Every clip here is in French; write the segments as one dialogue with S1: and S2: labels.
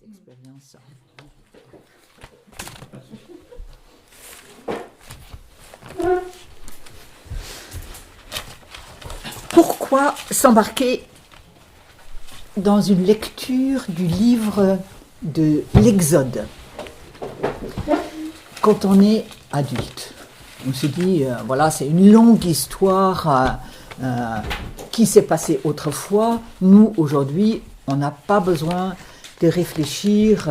S1: des expériences. Pourquoi s'embarquer dans une lecture du livre de l'Exode quand on est adulte? On se dit, voilà, c'est une longue histoire qui s'est passée autrefois. Nous, aujourd'hui, on n'a pas besoin de réfléchir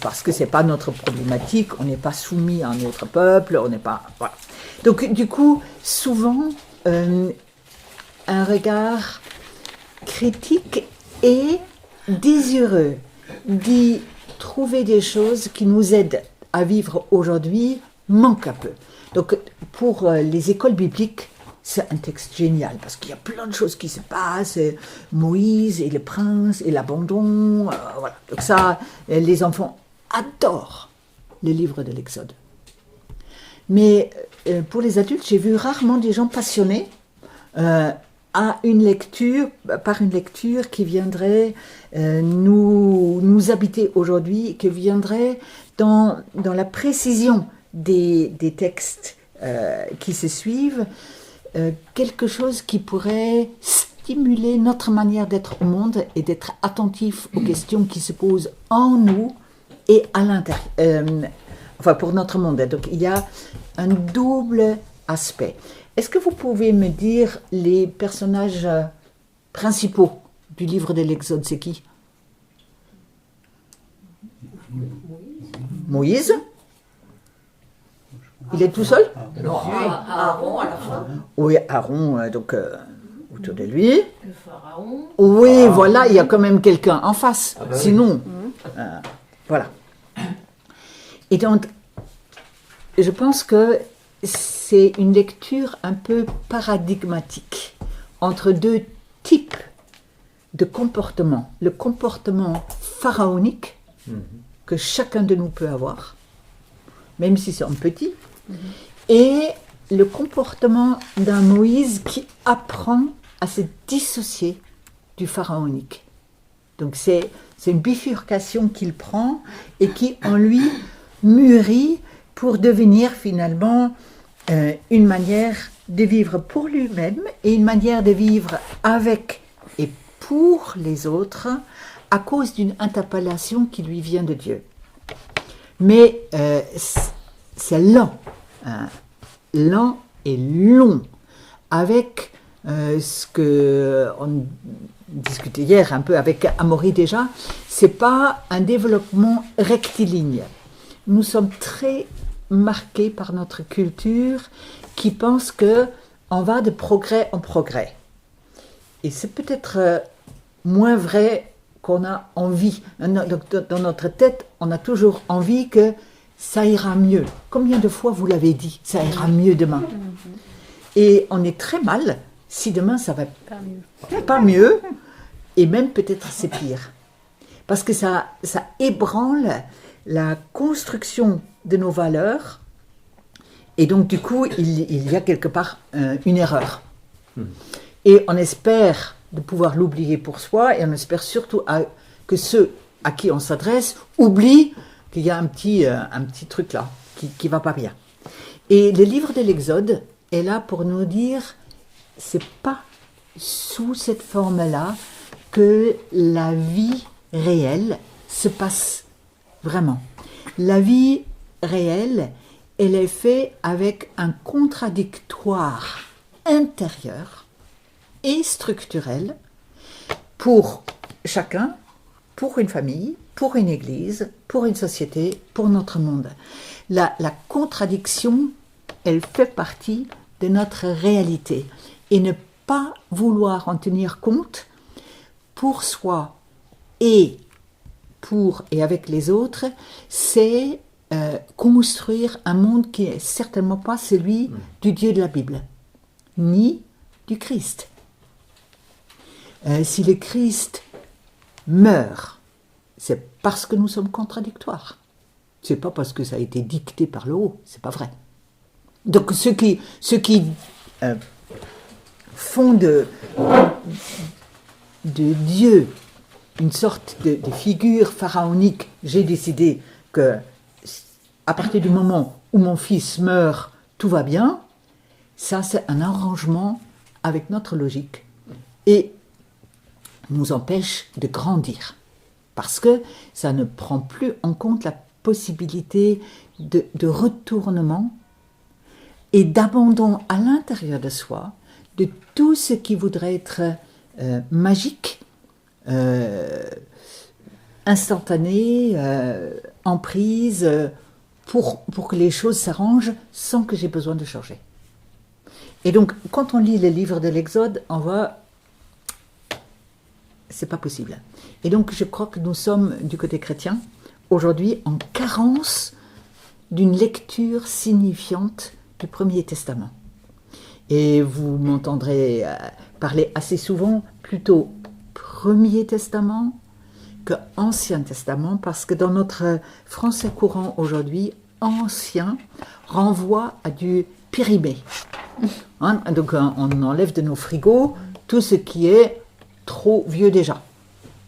S1: parce que ce n'est pas notre problématique, on n'est pas soumis à un autre peuple, on n'est pas... Voilà. Donc, du coup, souvent, un regard critique et désireux d'y trouver des choses qui nous aident à vivre aujourd'hui manque un peu. Donc, pour les écoles bibliques, c'est un texte génial parce qu'il y a plein de choses qui se passent, Moïse et les princes et l'abandon, voilà. Donc ça, les enfants adorent le livre de l'Exode. Mais pour les adultes, j'ai vu rarement des gens passionnés par une lecture qui viendrait nous habiter aujourd'hui, qui viendrait dans la précision des textes qui se suivent, quelque chose qui pourrait stimuler notre manière d'être au monde et d'être attentif aux questions qui se posent en nous et à l'intérieur, enfin pour notre monde. Donc il y a un double aspect. Est-ce que vous pouvez me dire les personnages principaux du livre de l'Exode, c'est qui? Moïse? Il est tout seul?
S2: Non, Aaron à la fin.
S1: Oui, Aaron, donc autour de lui.
S2: Le pharaon.
S1: Oui, voilà, il y a quand même quelqu'un en face. Sinon, voilà. Et donc, je pense que c'est une lecture un peu paradigmatique entre deux types de comportements. Le comportement pharaonique que chacun de nous peut avoir, même si c'est un petit, et le comportement d'un Moïse qui apprend à se dissocier du pharaonique. Donc c'est une bifurcation qu'il prend et qui en lui mûrit pour devenir finalement une manière de vivre pour lui-même et une manière de vivre avec et pour les autres à cause d'une interpellation qui lui vient de Dieu. Mais c'est lent, lent et long, avec ce qu'on discutait hier un peu avec Amaury déjà, c'est pas un développement rectiligne. Nous sommes très marqués par notre culture qui pense qu'on va de progrès en progrès. Et c'est peut-être moins vrai qu'on a envie. Dans notre tête, on a toujours envie que ça ira mieux. Combien de fois vous l'avez dit, ça ira mieux demain? Et on est très mal si demain ça va pas mieux, et même peut-être c'est pire. Parce que ça ébranle la construction de nos valeurs, et donc du coup il y a quelque part une erreur. Et on espère de pouvoir l'oublier pour soi, et on espère surtout que ceux à qui on s'adresse oublient qu'il y a un petit truc là qui va pas bien. Et le livre de l'Exode est là pour nous dire, c'est pas sous cette forme-là que la vie réelle se passe vraiment. La vie réelle, elle est faite avec un contradictoire intérieur et structurel pour chacun, pour une famille, pour une église, pour une société, pour notre monde. La contradiction, elle fait partie de notre réalité. Et ne pas vouloir en tenir compte pour soi et avec les autres, c'est construire un monde qui n'est certainement pas celui du Dieu de la Bible, ni du Christ. Si le Christ meurt, c'est parce que nous sommes contradictoires. C'est pas parce que ça a été dicté par le haut, c'est pas vrai. Donc ceux qui font de Dieu une sorte de figure pharaonique. J'ai décidé que à partir du moment où mon fils meurt, tout va bien. Ça, c'est un arrangement avec notre logique et nous empêche de grandir. Parce que ça ne prend plus en compte la possibilité de retournement et d'abandon à l'intérieur de soi de tout ce qui voudrait être magique, instantané, emprise, pour que les choses s'arrangent sans que j'ai besoin de changer. Et donc, quand on lit les livres de l'Exode, on voit, c'est pas possible. Et donc, je crois que nous sommes, du côté chrétien, aujourd'hui en carence d'une lecture signifiante du Premier Testament. Et vous m'entendrez parler assez souvent plutôt Premier Testament que Ancien Testament, parce que dans notre français courant aujourd'hui, Ancien renvoie à du périmé. Hein? Donc on enlève de nos frigos tout ce qui est trop vieux déjà.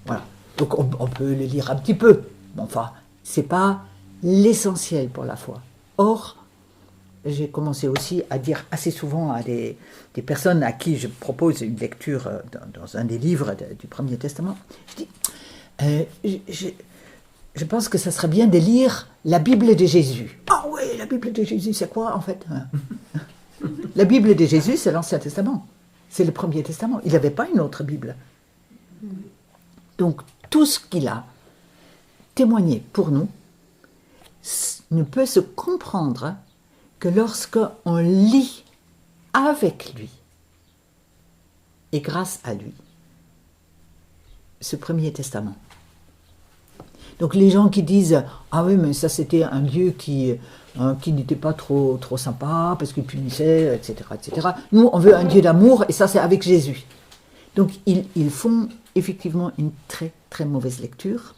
S1: Voilà. Donc on peut le lire un petit peu, mais enfin, c'est pas l'essentiel pour la foi. Or, j'ai commencé aussi à dire assez souvent à des personnes à qui je propose une lecture dans un des livres du Premier Testament, je dis, je pense que ça serait bien de lire la Bible de Jésus. Ah oui, la Bible de Jésus, c'est quoi en fait? La Bible de Jésus, c'est l'Ancien Testament. C'est le Premier Testament. Il n'avait pas une autre Bible. Donc, tout ce qu'il a témoigné pour nous ne peut se comprendre que lorsqu'on lit avec lui et grâce à lui ce Premier Testament. Donc les gens qui disent « Ah oui, mais ça c'était un Dieu qui n'était pas trop sympa parce qu'il punissait, etc., etc. » Nous, on veut un Dieu d'amour et ça c'est avec Jésus. Donc ils font effectivement une très très mauvaise lecture,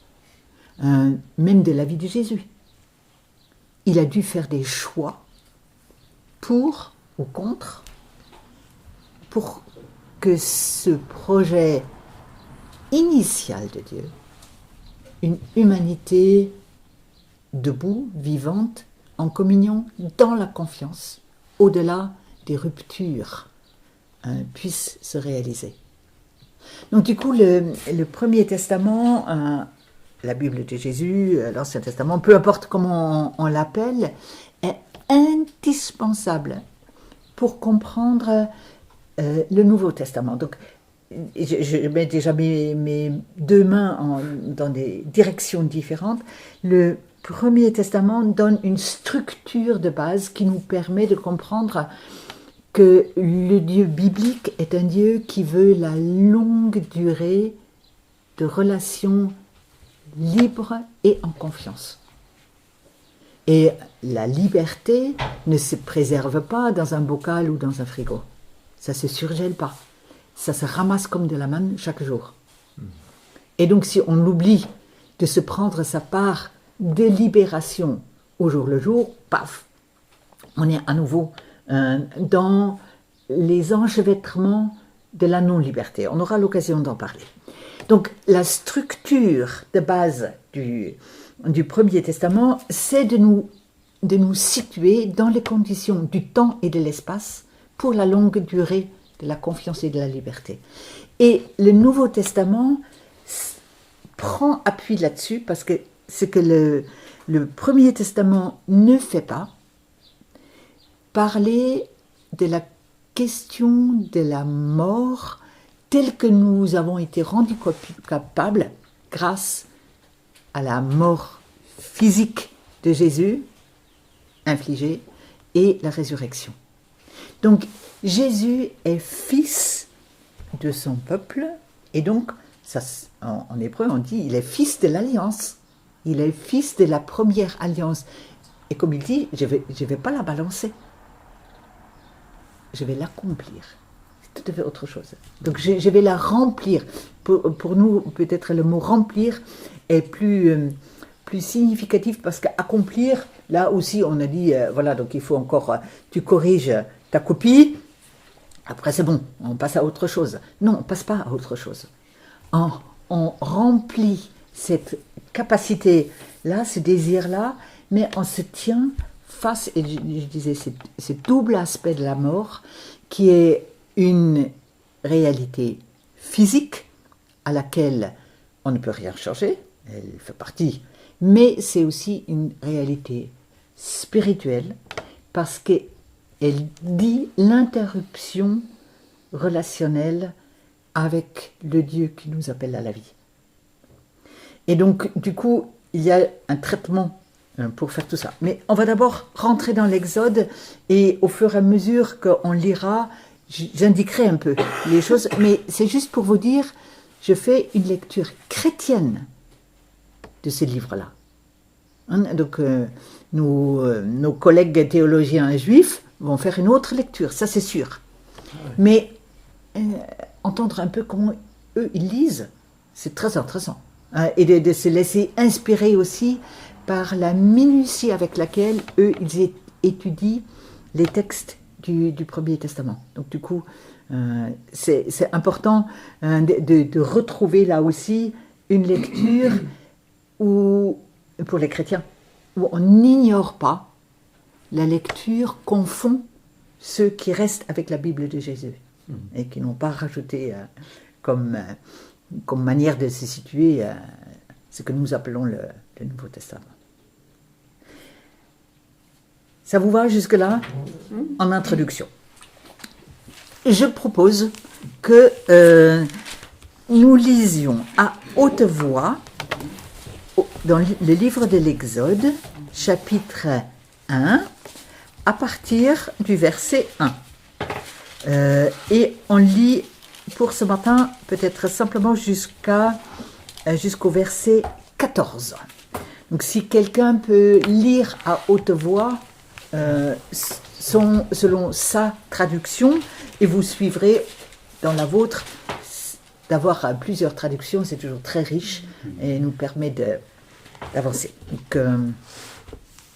S1: même de la vie de Jésus. Il a dû faire des choix pour ou contre, pour que ce projet initial de Dieu, une humanité debout, vivante, en communion, dans la confiance, au-delà des ruptures, puisse se réaliser. Donc du coup, le Premier Testament, la Bible de Jésus, l'Ancien Testament, peu importe comment on l'appelle, est indispensable pour comprendre le Nouveau Testament. Donc, je mets déjà mes deux mains dans des directions différentes. Le Premier Testament donne une structure de base qui nous permet de comprendre que le Dieu biblique est un Dieu qui veut la longue durée de relations libres et en confiance. Et la liberté ne se préserve pas dans un bocal ou dans un frigo. Ça ne se surgèle pas. Ça se ramasse comme de la manne chaque jour. Et donc si on oublie de se prendre sa part de libération au jour le jour, paf, on est à nouveau dans les enchevêtrements de la non-liberté. On aura l'occasion d'en parler. Donc la structure de base du Premier Testament, c'est de nous situer dans les conditions du temps et de l'espace pour la longue durée de la confiance et de la liberté. Et le Nouveau Testament prend appui là-dessus parce que ce que le Premier Testament ne fait pas, parler de la question de la mort telle que nous avons été rendus capables grâce à la mort physique de Jésus infligée et la résurrection. Donc Jésus est fils de son peuple et donc ça, en hébreu on dit il est fils de l'alliance, il est fils de la première alliance. Et comme il dit, je vais pas la balancer, je vais l'accomplir. C'est tout à fait autre chose. Donc je vais la remplir. Pour nous, peut-être le mot remplir est plus significatif parce qu'accomplir, là aussi on a dit, voilà, donc il faut encore, tu corriges ta copie, après c'est bon, on passe à autre chose. Non, on ne passe pas à autre chose. on remplit cette capacité-là, ce désir-là, mais on se tient face, et je disais, ce double aspect de la mort, qui est une réalité physique à laquelle on ne peut rien changer, elle fait partie, mais c'est aussi une réalité spirituelle, parce qu'elle dit l'interruption relationnelle avec le Dieu qui nous appelle à la vie. Et donc, du coup, il y a un traitement pour faire tout ça. Mais on va d'abord rentrer dans l'Exode, et au fur et à mesure qu'on lira, j'indiquerai un peu les choses, mais c'est juste pour vous dire, je fais une lecture chrétienne de ces livres-là. Hein, donc, nos collègues théologiens juifs vont faire une autre lecture, ça c'est sûr. Mais entendre un peu comment eux ils lisent, c'est très intéressant. Hein, et de se laisser inspirer aussi par la minutie avec laquelle eux ils étudient les textes du Premier Testament. Donc du coup, c'est important de retrouver là aussi une lecture où, pour les chrétiens, où on n'ignore pas la lecture qu'en font ceux qui restent avec la Bible de Jésus et qui n'ont pas rajouté comme manière de se situer ce que nous appelons le Nouveau Testament. Ça vous va jusque-là en introduction? Je propose que nous lisions à haute voix dans le livre de l'Exode, chapitre 1, à partir du verset 1. Et on lit pour ce matin peut-être simplement jusqu'au verset 14. Donc si quelqu'un peut lire à haute voix selon sa traduction, et vous suivrez dans la vôtre. D'avoir plusieurs traductions, c'est toujours très riche et nous permet d'avancer. Donc,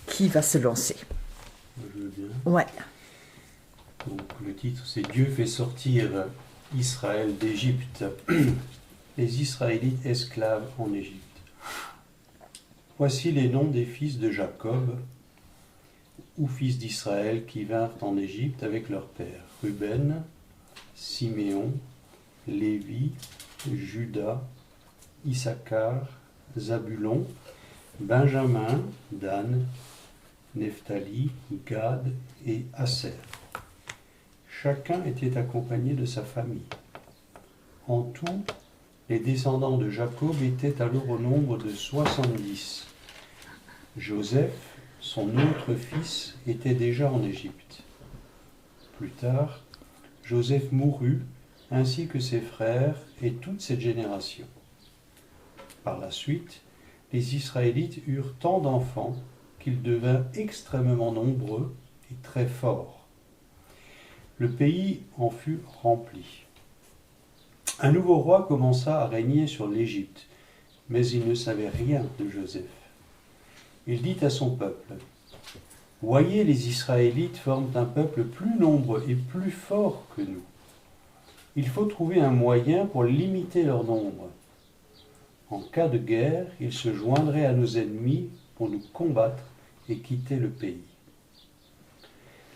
S1: qui va se lancer?
S3: Je veux bien.
S1: Ouais.
S3: Donc, le titre, c'est Dieu fait sortir Israël d'Égypte. Les Israélites esclaves en Égypte. Voici les noms des fils de Jacob, ou fils d'Israël, qui vinrent en Égypte avec leur père. Ruben, Siméon, Lévi, Juda, Issachar, Zabulon, Benjamin, Dan, Nephtali, Gad et Aser. Chacun était accompagné de sa famille. En tout, les descendants de Jacob étaient alors au nombre de 70. Joseph, son autre fils, était déjà en Égypte. Plus tard, Joseph mourut, ainsi que ses frères et toute cette génération. Par la suite, les Israélites eurent tant d'enfants qu'ils devinrent extrêmement nombreux et très forts. Le pays en fut rempli. Un nouveau roi commença à régner sur l'Égypte, mais il ne savait rien de Joseph. Il dit à son peuple: « Voyez, les Israélites forment un peuple plus nombreux et plus fort que nous. Il faut trouver un moyen pour limiter leur nombre. En cas de guerre, ils se joindraient à nos ennemis pour nous combattre et quitter le pays. »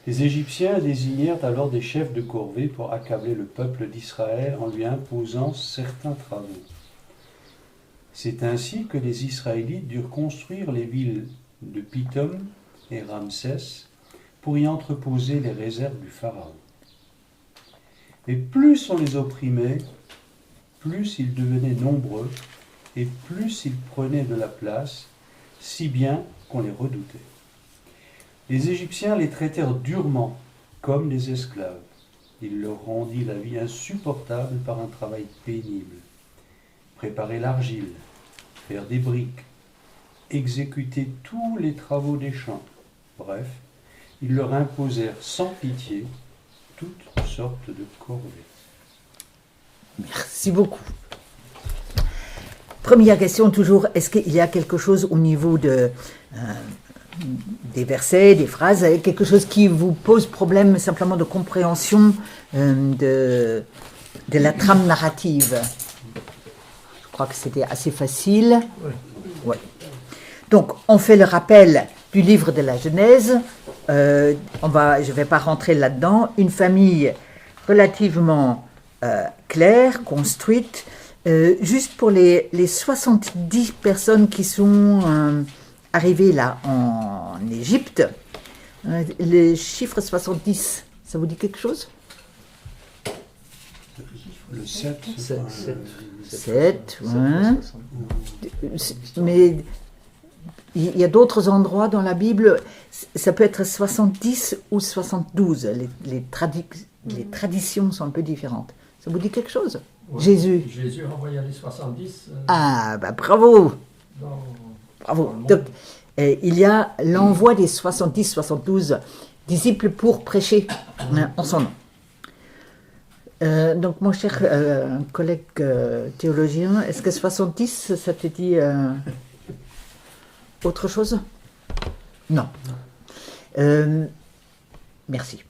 S3: Les Égyptiens désignèrent alors des chefs de corvée pour accabler le peuple d'Israël en lui imposant certains travaux. C'est ainsi que les Israélites durent construire les villes de Pithom et Ramsès pour y entreposer les réserves du Pharaon. Mais plus on les opprimait, plus ils devenaient nombreux et plus ils prenaient de la place, si bien qu'on les redoutait. Les Égyptiens les traitèrent durement comme des esclaves. Ils leur rendirent la vie insupportable par un travail pénible. Préparer l'argile, faire des briques, exécuter tous les travaux des champs. Bref, ils leur imposèrent sans pitié toutes sortes de corvées.
S1: Merci beaucoup. Première question toujours, est-ce qu'il y a quelque chose au niveau des versets, des phrases, quelque chose qui vous pose problème simplement de compréhension de la trame narrative? crois que c'était assez facile. Ouais. Donc, on fait le rappel du livre de la Genèse. Je ne vais pas rentrer là-dedans. Une famille relativement claire, construite. Juste pour les 70 personnes qui sont arrivées là en Égypte, le chiffre 70, ça vous dit quelque chose?
S3: Le 7.
S1: 7, ouais. Mais il y a d'autres endroits dans la Bible, ça peut être 70 ou 72. Les traditions sont un peu différentes. Ça vous dit quelque chose?
S4: Ouais.
S1: Jésus.
S4: Jésus envoya les 70.
S1: Ah, bah bravo!
S4: Dans...
S1: Bravo. Donc, il y a l'envoi des 70-72 disciples pour prêcher en son nom. Donc, mon cher collègue théologien, est-ce que 70, ça te dit autre chose? Non. Merci.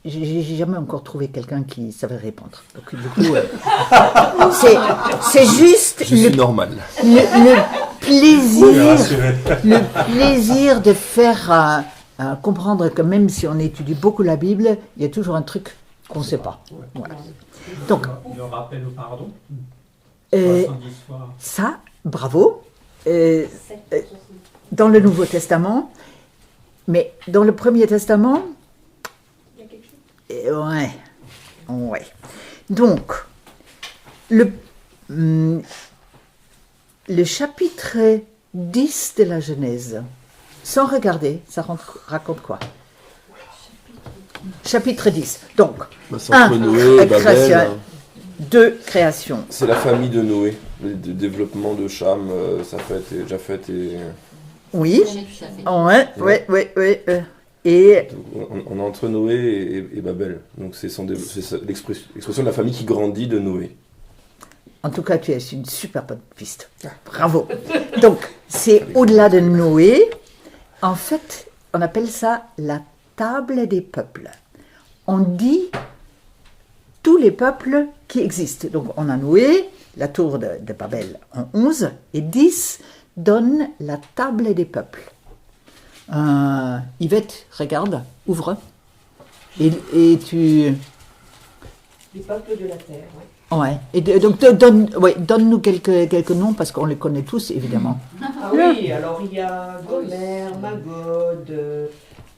S1: J'ai jamais encore trouvé quelqu'un qui savait répondre. Donc, du coup, c'est juste
S5: Je suis normal.
S1: le plaisir de faire comprendre que même si on étudie beaucoup la Bible, il y a toujours un truc qu'on ne sait pas. Voilà. Donc,
S4: le rappel au pardon.
S1: 70
S4: fois.
S1: Ça, bravo. Dans le Nouveau Testament, mais dans le Premier Testament, ouais. Donc, le chapitre 10 de la Genèse, sans regarder, ça raconte quoi? Chapitre 10. Donc,
S5: C'est entre Noé et
S1: création,
S5: Babel.
S1: 2, création.
S5: C'est la famille de Noé. Le développement de Cham, Japheth et...
S1: Oui. Ouais. Et
S5: On est entre Noé et Babel. Donc c'est l'expression de la famille qui grandit de Noé.
S1: en tout cas, tu es une super bonne piste. Bravo. Donc, c'est au-delà de Noé. En fait, on appelle ça la table des peuples. On dit tous les peuples qui existent. Donc, on a Noé, la tour de Babel en 11, et 10 donne la table des peuples. Yvette, regarde, ouvre. Et tu...
S2: Les peuples de la terre, oui.
S1: Ouais. Et donc, donne-nous quelques noms, parce qu'on les connaît tous, évidemment.
S2: Ah oui, alors il y a Gomer, Magod,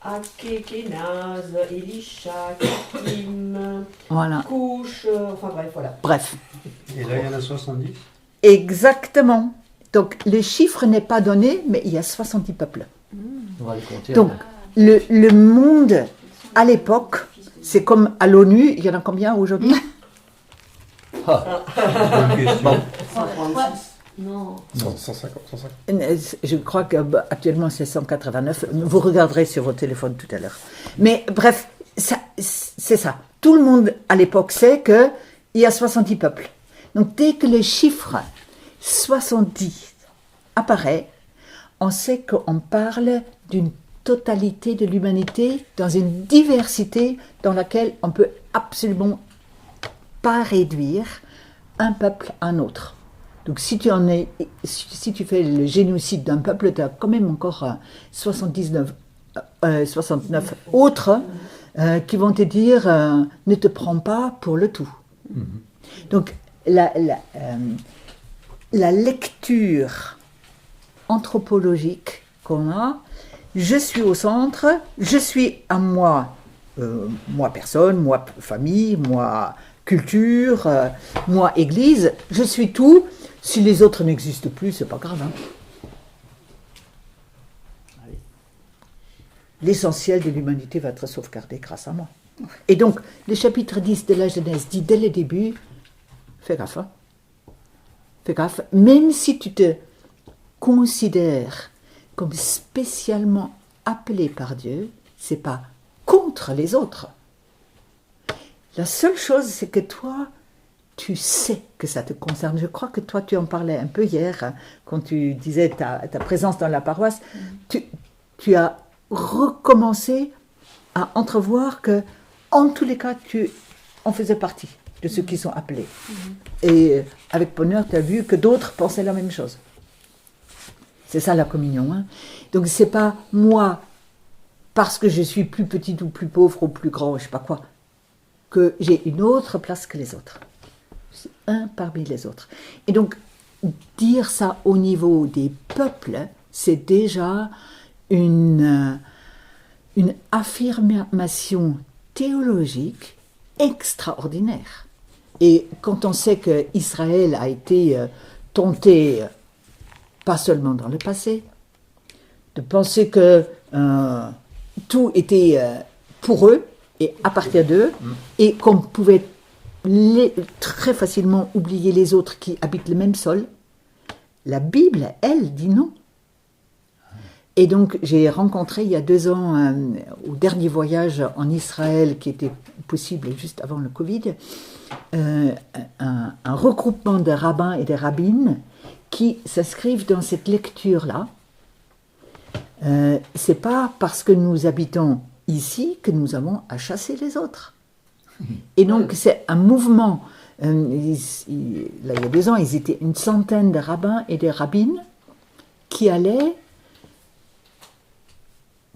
S2: Aké-Kénaz, Elisha, Kittim,
S1: Voilà.
S2: Couche, enfin bref, voilà.
S1: Bref.
S3: Et là, il y en a 70.
S1: Exactement. Donc, le chiffre n'est pas donné, mais il y a 70 peuples.
S6: On va les compter.
S1: Donc, le monde, à l'époque, c'est comme à l'ONU, il y en a combien aujourd'hui?
S3: Bonne question.
S2: 136. Non.
S5: 150.
S1: Je crois qu'actuellement c'est 189. Vous regarderez sur votre téléphone tout à l'heure. Mais bref, c'est ça. Tout le monde à l'époque sait qu'il y a 70 peuples. Donc dès que le chiffre 70 apparaît, on sait qu'on parle d'une totalité de l'humanité dans une diversité dans laquelle on ne peut absolument pas réduire un peuple à un autre. Donc si tu fais le génocide d'un peuple, tu as quand même encore 69 autres qui vont te dire ne te prends pas pour le tout. Donc la lecture anthropologique qu'on a, je suis au centre, je suis à moi, moi personne, moi famille, moi culture, moi église, je suis tout. Si les autres n'existent plus, c'est pas grave. Hein. L'essentiel de l'humanité va être sauvegardé grâce à moi. Et donc, le chapitre 10 de la Genèse dit dès le début, fais gaffe. Hein. Fais gaffe. Même si tu te considères comme spécialement appelé par Dieu, c'est pas contre les autres. La seule chose, c'est que toi, tu sais que ça te concerne. Je crois que toi, tu en parlais un peu hier, hein, quand tu disais ta présence dans la paroisse. Tu as recommencé à entrevoir que, en tous les cas, tu en faisais partie. de ceux qui sont appelés. Et avec bonheur, tu as vu que d'autres pensaient la même chose. C'est ça la communion. Hein. Donc c'est pas moi, parce que je suis plus petite ou plus pauvre ou plus grand, je sais pas quoi, que j'ai une autre place que les autres. C'est un parmi les autres. Et donc, dire ça au niveau des peuples, c'est déjà une affirmation théologique extraordinaire. Et quand on sait qu'Israël a été tenté, pas seulement dans le passé, de penser que tout était pour eux et à partir d'eux, et qu'on pouvait très facilement oublier les autres qui habitent le même sol, la Bible, elle, dit non. Et donc, j'ai rencontré il y a 2 ans, au dernier voyage en Israël, qui était possible juste avant le Covid, un regroupement de rabbins et de rabbines qui s'inscrivent dans cette lecture-là. C'est pas parce que nous habitons ici que nous avons à chasser les autres. Et donc, c'est un mouvement. Là, il y a 2 ans, ils étaient une centaine de rabbins et de rabbines qui allaient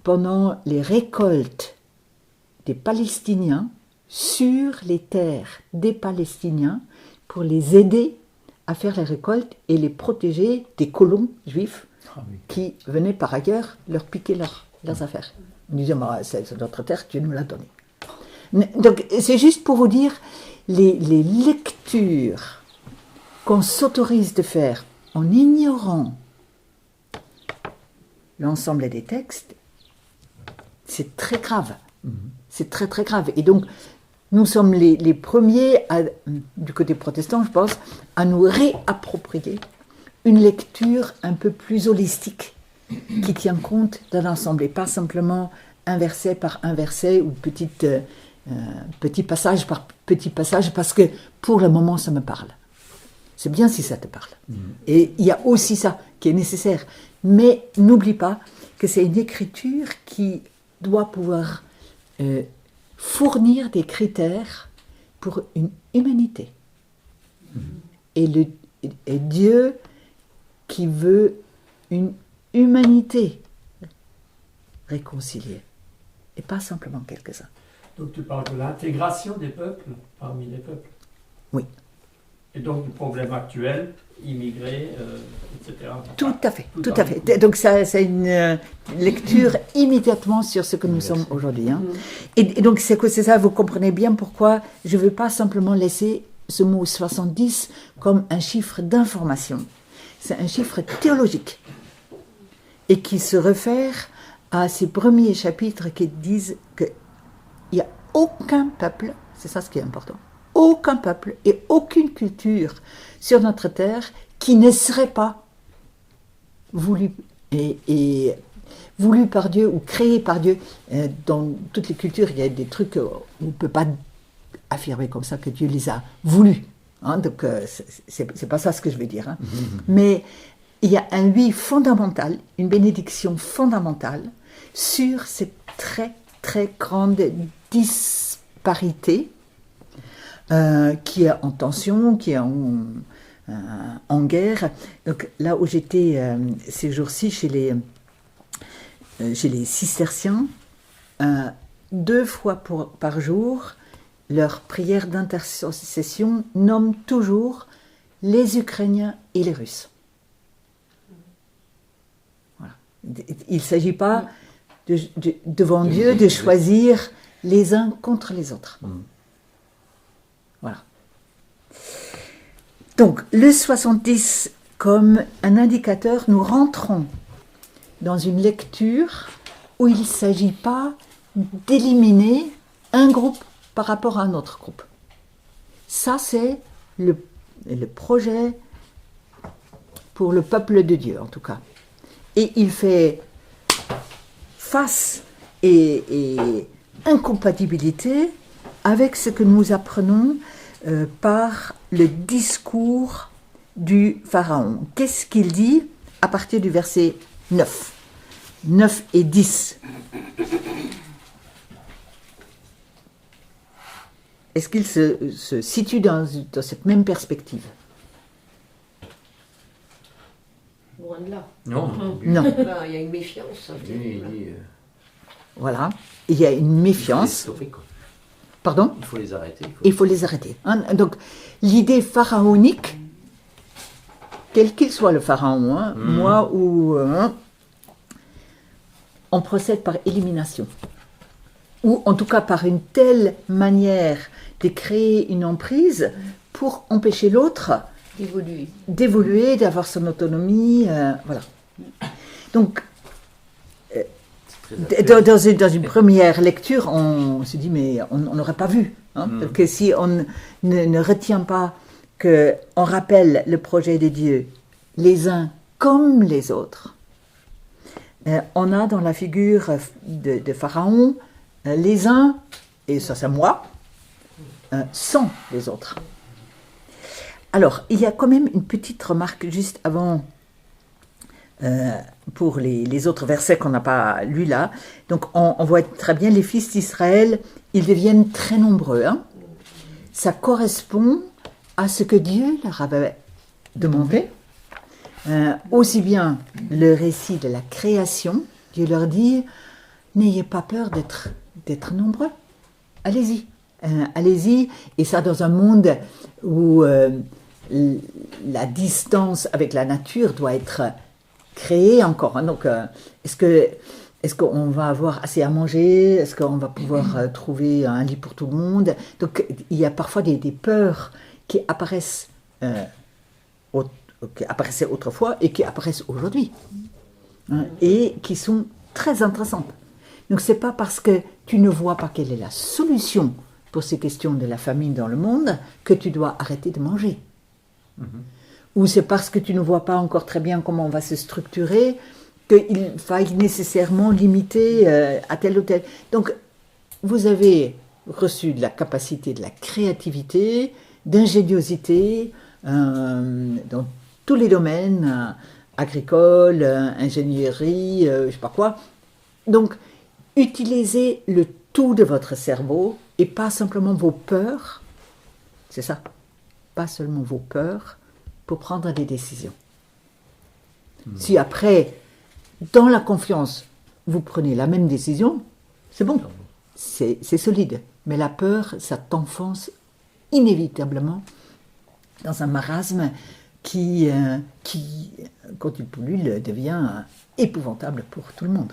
S1: pendant les récoltes des Palestiniens sur les terres des Palestiniens pour les aider à faire les récoltes et les protéger des colons juifs qui venaient par ailleurs leur piquer leurs affaires. En disant, c'est notre terre, Dieu nous l'a donnée. Donc c'est juste pour vous dire les lectures qu'on s'autorise de faire en ignorant l'ensemble des textes, c'est très grave. C'est très très grave. Et donc, nous sommes les premiers, du côté protestant, je pense, à nous réapproprier une lecture un peu plus holistique, qui tient compte d'un ensemble, et pas simplement un verset par un verset, ou petit passage par petit passage, parce que pour le moment, ça me parle. C'est bien si ça te parle. Et il y a aussi ça qui est nécessaire. Mais n'oublie pas que c'est une écriture qui doit pouvoir fournir des critères pour une humanité. Et Dieu qui veut une humanité réconciliée, et pas simplement quelques-uns.
S4: Donc tu parles de l'intégration des peuples parmi les peuples.
S1: Oui.
S4: Et donc du problème actuel, immigrés, etc.
S1: Tout à fait, tout à fait. Donc ça, c'est une lecture immédiatement sur ce que nous sommes aujourd'hui. Hein. Et donc c'est ça, vous comprenez bien pourquoi je ne veux pas simplement laisser ce mot 70 comme un chiffre d'information. C'est un chiffre théologique et qui se réfère à ces premiers chapitres qui disent qu'il n'y a aucun peuple, c'est ça ce qui est important, aucun peuple et aucune culture sur notre terre qui ne serait pas voulu et voulu par Dieu ou créé par Dieu. Dans toutes les cultures, il y a des trucs où on ne peut pas affirmer comme ça que Dieu les a voulus. Hein, donc, c'est pas ça ce que je veux dire. Hein. Mais il y a un oui fondamental, une bénédiction fondamentale sur cette très, très grande disparité qui est en tension, qui est en guerre. Donc là où j'étais ces jours-ci chez les cisterciens, 2 fois par jour, leur prière d'intercession nomme toujours les Ukrainiens et les Russes. Voilà. Il ne s'agit pas devant Dieu de choisir les uns contre les autres. Voilà. Donc, le 70 comme un indicateur, nous rentrons dans une lecture où il ne s'agit pas d'éliminer un groupe par rapport à un autre groupe. Ça, c'est le projet pour le peuple de Dieu, en tout cas. Et il fait face et incompatibilité avec ce que nous apprenons par le discours du Pharaon. Qu'est-ce qu'il dit à partir du verset 9 et 10. est-ce qu'il se situe dans cette même perspective?
S2: Loin de là.
S6: Non.
S1: Non.
S2: Là, il y a une méfiance.
S6: Lui, il dit,
S1: Voilà. Il y a une
S6: il faut les
S1: méfiance.
S6: stopper, quoi.
S1: Pardon?
S6: Il faut les arrêter.
S1: Il faut les arrêter. Hein. Donc, l'idée pharaonique, quel qu'il soit le pharaon, hein, moi ou... on procède par élimination. Ou en tout cas par une telle manière de créer une emprise pour empêcher l'autre d'évoluer, d'avoir son autonomie. Voilà. Donc, dans une première lecture, on se dit, mais on n'aurait pas vu. Hein, parce que si on ne retient pas qu'on rappelle le projet de Dieu, les uns comme les autres, on a dans la figure de Pharaon les uns, et ça c'est moi, sans les autres. Alors, il y a quand même une petite remarque juste avant, pour les autres versets qu'on n'a pas lus là. Donc, on voit très bien les fils d'Israël, ils deviennent très nombreux. Hein. Ça correspond à ce que Dieu leur avait demandé. Aussi bien le récit de la création, Dieu leur dit, n'ayez pas peur d'être nombreux. Allez-y. Allez-y. Et ça dans un monde où la distance avec la nature doit être créée encore. Hein. Donc, est-ce qu'on va avoir assez à manger? Est-ce qu'on va pouvoir trouver un lit pour tout le monde? Donc, il y a parfois des peurs qui apparaissent qui apparaissaient autrefois et qui apparaissent aujourd'hui. Hein, et qui sont très intéressantes. Donc, ce n'est pas parce que tu ne vois pas quelle est la solution pour ces questions de la famine dans le monde que tu dois arrêter de manger. Ou c'est parce que tu ne vois pas encore très bien comment on va se structurer qu'il faille nécessairement limiter à tel ou tel. Donc, vous avez reçu de la capacité, de la créativité, d'ingéniosité dans tous les domaines, agricole, ingénierie, je ne sais pas quoi. Donc, utilisez le tout de votre cerveau et pas simplement vos peurs. C'est ça. Pas seulement vos peurs pour prendre des décisions. Si après, dans la confiance, vous prenez la même décision, c'est bon. C'est solide. Mais la peur, ça t'enfonce inévitablement dans un marasme qui, quand il pollue, devient épouvantable pour tout le monde.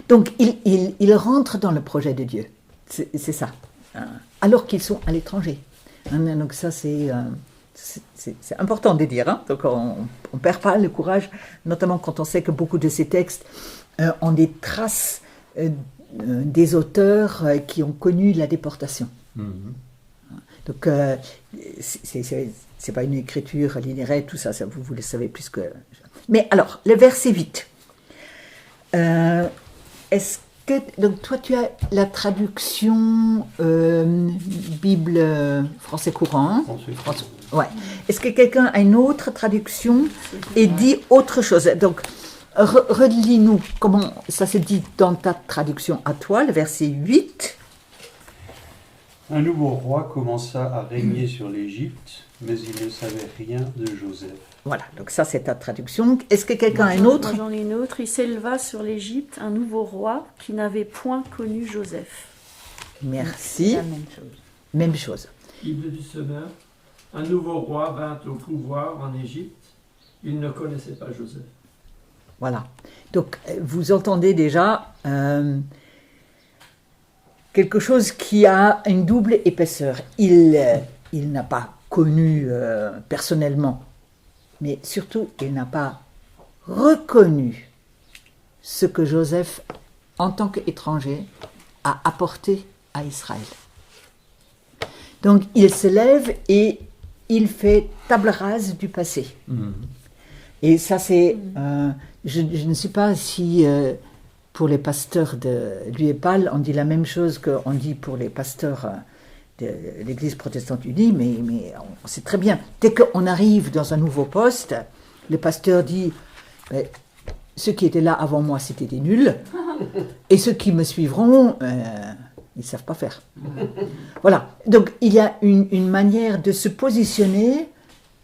S1: Donc, ils rentrent dans le projet de Dieu. C'est ça. Alors qu'ils sont à l'étranger. Donc ça, c'est important de dire. Hein. Donc, on ne perd pas le courage, notamment quand on sait que beaucoup de ces textes ont des traces des auteurs qui ont connu la déportation. Donc, c'est pas une écriture linéaire, tout ça, vous le savez plus que... Mais alors, le verset 8. Est-ce que... Donc, toi, tu as la traduction Bible français courant. Ouais. Est-ce que quelqu'un a une autre traduction et dit autre chose? Donc, relis-nous comment ça se dit dans ta traduction à toi, le verset 8.
S3: Un nouveau roi commença à régner sur l'Égypte, mais il ne savait rien de Joseph.
S1: Voilà, donc ça c'est ta traduction. Est-ce que quelqu'un a une autre?
S7: Moi j'en ai une autre. Il s'éleva sur l'Égypte un nouveau roi qui n'avait point connu Joseph.
S1: Merci.
S8: La même chose.
S1: Même chose.
S4: Bible du Semeur. Un nouveau roi vint au pouvoir en Égypte. Il ne connaissait pas Joseph.
S1: Voilà. Donc vous entendez déjà quelque chose qui a une double épaisseur. Il n'a pas connu personnellement, mais surtout, il n'a pas reconnu ce que Joseph, en tant qu'étranger, a apporté à Israël. Donc, il se lève et il fait table rase du passé. Et ça, c'est... je ne sais pas si... pour les pasteurs de l'UEPAL, on dit la même chose qu'on dit pour les pasteurs de l'Église protestante unie, mais on sait très bien, dès qu'on arrive dans un nouveau poste, le pasteur dit ceux qui étaient là avant moi, c'était des nuls, et ceux qui me suivront, Ils ne savent pas faire. Voilà. Donc, il y a une manière de se positionner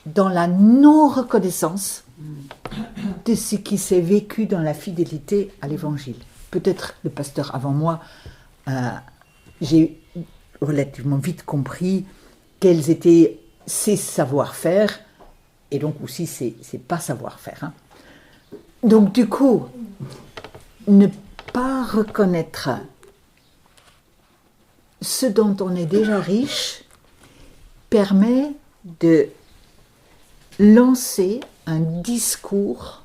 S1: dans la non-reconnaissance de ce qui s'est vécu dans la fidélité à l'Évangile. Peut-être le pasteur avant moi, j'ai relativement vite compris quels étaient ses savoir-faire et donc aussi ses pas savoir-faire. Hein. Donc du coup, ne pas reconnaître ce dont on est déjà riche permet de lancer un discours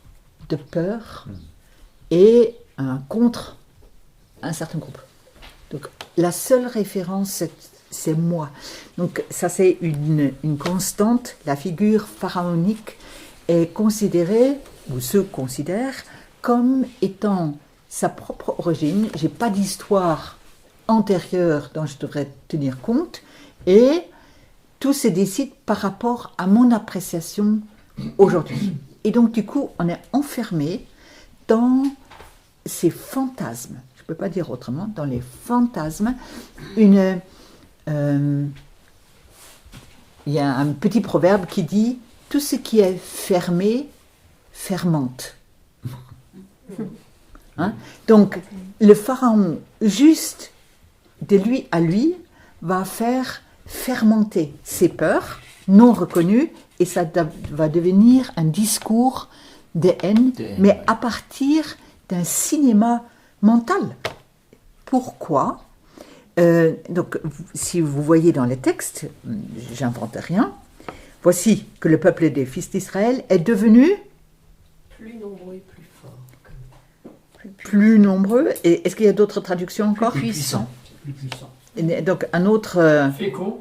S1: de peur et contre un certain groupe. Donc la seule référence, c'est moi. Donc ça c'est une constante. La figure pharaonique est considérée, ou se considère, comme étant sa propre origine. Je n'ai pas d'histoire antérieure dont je devrais tenir compte, et tout se décide par rapport à mon appréciation aujourd'hui. Et donc du coup, on est enfermé dans ces fantasmes, je ne peux pas dire autrement, dans les fantasmes. Il y a un petit proverbe qui dit « Tout ce qui est fermé, fermente ». Hein? Donc, le pharaon, juste de lui à lui, va faire fermenter ses peurs non reconnues, et ça va devenir un discours de haine, mais à partir d'un cinéma mental. Pourquoi ? Donc, si vous voyez dans les textes, j'invente rien, voici que le peuple des fils d'Israël est devenu
S2: Plus nombreux et plus forts.
S1: plus nombreux. Et est-ce qu'il y a d'autres traductions encore ?
S4: Plus puissant.
S1: Donc, un autre...
S4: Fécond.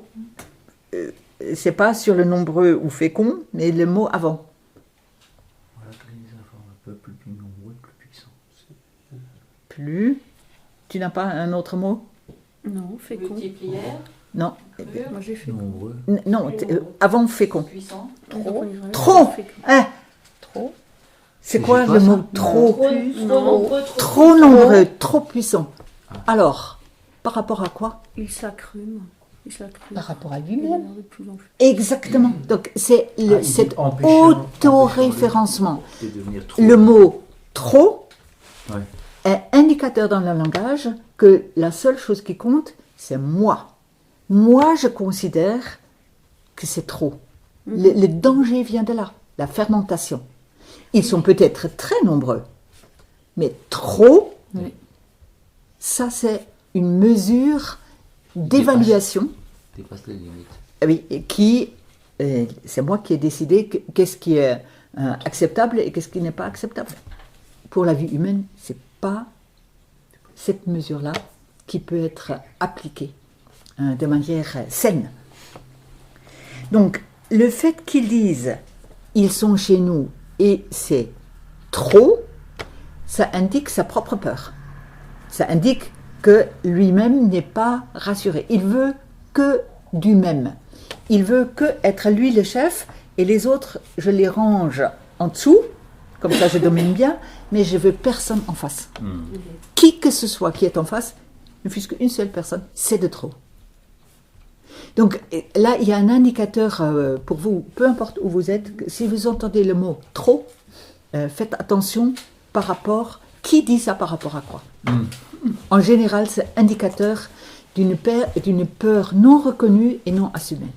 S1: c'est pas sur le nombreux ou fécond, mais le mot avant.
S6: Voilà que les informe un peuple plus nombreux, plus puissant.
S1: Plus... Tu n'as pas un autre mot ?
S7: Non, fécond.
S2: Multiplière,
S1: Non.
S7: Moi j'ai fécond.
S6: Nombreux.
S1: Non, avant fécond.
S2: puissant.
S7: Trop.
S1: Trop. Hein ?
S7: Trop.
S1: C'est
S6: Mais
S1: quoi
S6: j'ai pas
S1: le
S6: ça.
S1: mot trop ?
S2: Trop nombreux,
S1: Trop nombreux, trop puissant. Alors, par rapport à quoi ?
S7: Il s'accrume.
S1: Par rapport à
S7: Il
S1: lui-même.
S7: a l'air de plus en plus.
S1: Exactement. Donc, c'est
S6: Il
S1: cet
S6: dit empêchant
S1: auto-référencement.
S6: de devenir trop.
S1: Le mot trop
S6: Ouais.
S1: est indicateur dans le langage que la seule chose qui compte, c'est moi. Moi, je considère que c'est trop. Le danger vient de là, la fermentation. Ils sont peut-être très nombreux, mais trop,
S7: Oui.
S1: ça c'est une mesure d'évaluation.
S6: Dépasse les limites.
S1: Oui, et qui, c'est moi qui ai décidé qu'est-ce qui est acceptable et qu'est-ce qui n'est pas acceptable. Pour la vie humaine, c'est pas cette mesure-là qui peut être appliquée de manière saine. Donc, le fait qu'ils disent « ils sont chez nous » et c'est trop, ça indique sa propre peur. Ça indique que lui-même n'est pas rassuré. Il veut que du même. Il veut que être lui le chef et les autres, je les range en dessous, comme ça je domine bien, mais je veux personne en face. Qui que ce soit qui est en face, ne fût-ce qu'une seule personne, c'est de trop. Donc là, il y a un indicateur pour vous, peu importe où vous êtes, si vous entendez le mot trop, faites attention par rapport, qui dit ça par rapport à quoi ? En général, c'est indicateur d'une peur non reconnue et non assumée.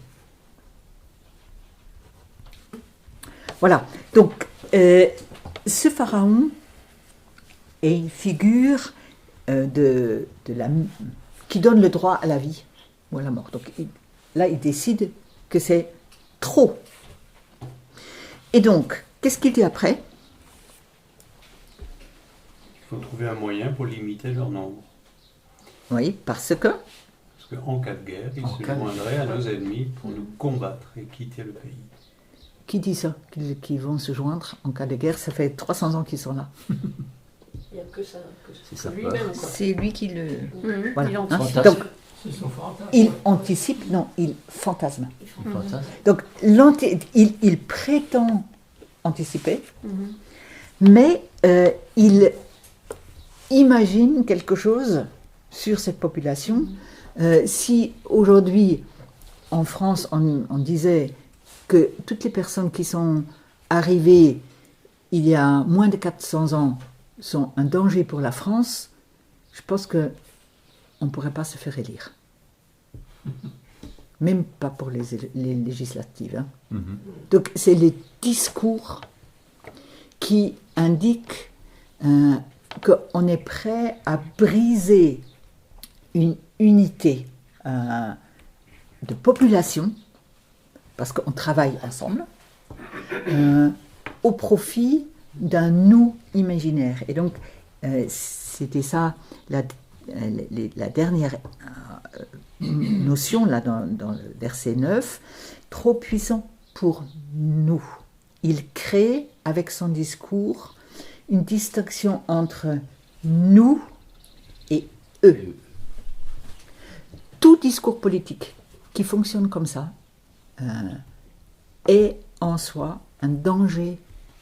S1: Voilà, donc ce pharaon est une figure qui donne le droit à la vie ou à la mort. Donc là, il décide que c'est trop. Et donc, qu'est-ce qu'il dit après ?
S3: Il faut trouver un moyen pour limiter leur nombre.
S1: Oui, parce que
S3: Parce qu'en cas de guerre, ils se joindraient à nos ennemis pour nous combattre et quitter le pays.
S1: qui dit ça, qu'ils vont se joindre en cas de guerre ? Ça fait 300 ans qu'ils sont là.
S2: Il n'y a que ça.
S6: C'est sa
S2: Lui-même,
S6: peur.
S2: quoi.
S1: C'est lui qui le... Voilà.
S7: Il
S1: Hein.
S7: anticipe.
S1: Donc,
S4: C'est son fantasme.
S1: il anticipe, non, il fantasme.
S6: Un fantasme.
S1: Donc, il prétend anticiper, mais il imagine quelque chose sur cette population. Si aujourd'hui, en France, on disait que toutes les personnes qui sont arrivées il y a moins de 400 ans sont un danger pour la France, je pense qu'on ne pourrait pas se faire élire. Même pas pour les législatives. Hein. Donc c'est les discours qui indiquent qu'on est prêt à briser une unité de population, parce qu'on travaille ensemble, au profit d'un nous imaginaire. Et donc, c'était ça la dernière notion, là, dans le verset 9, trop puissant pour nous. Il crée, avec son discours, une distinction entre nous et eux. Tout discours politique qui fonctionne comme ça est en soi un danger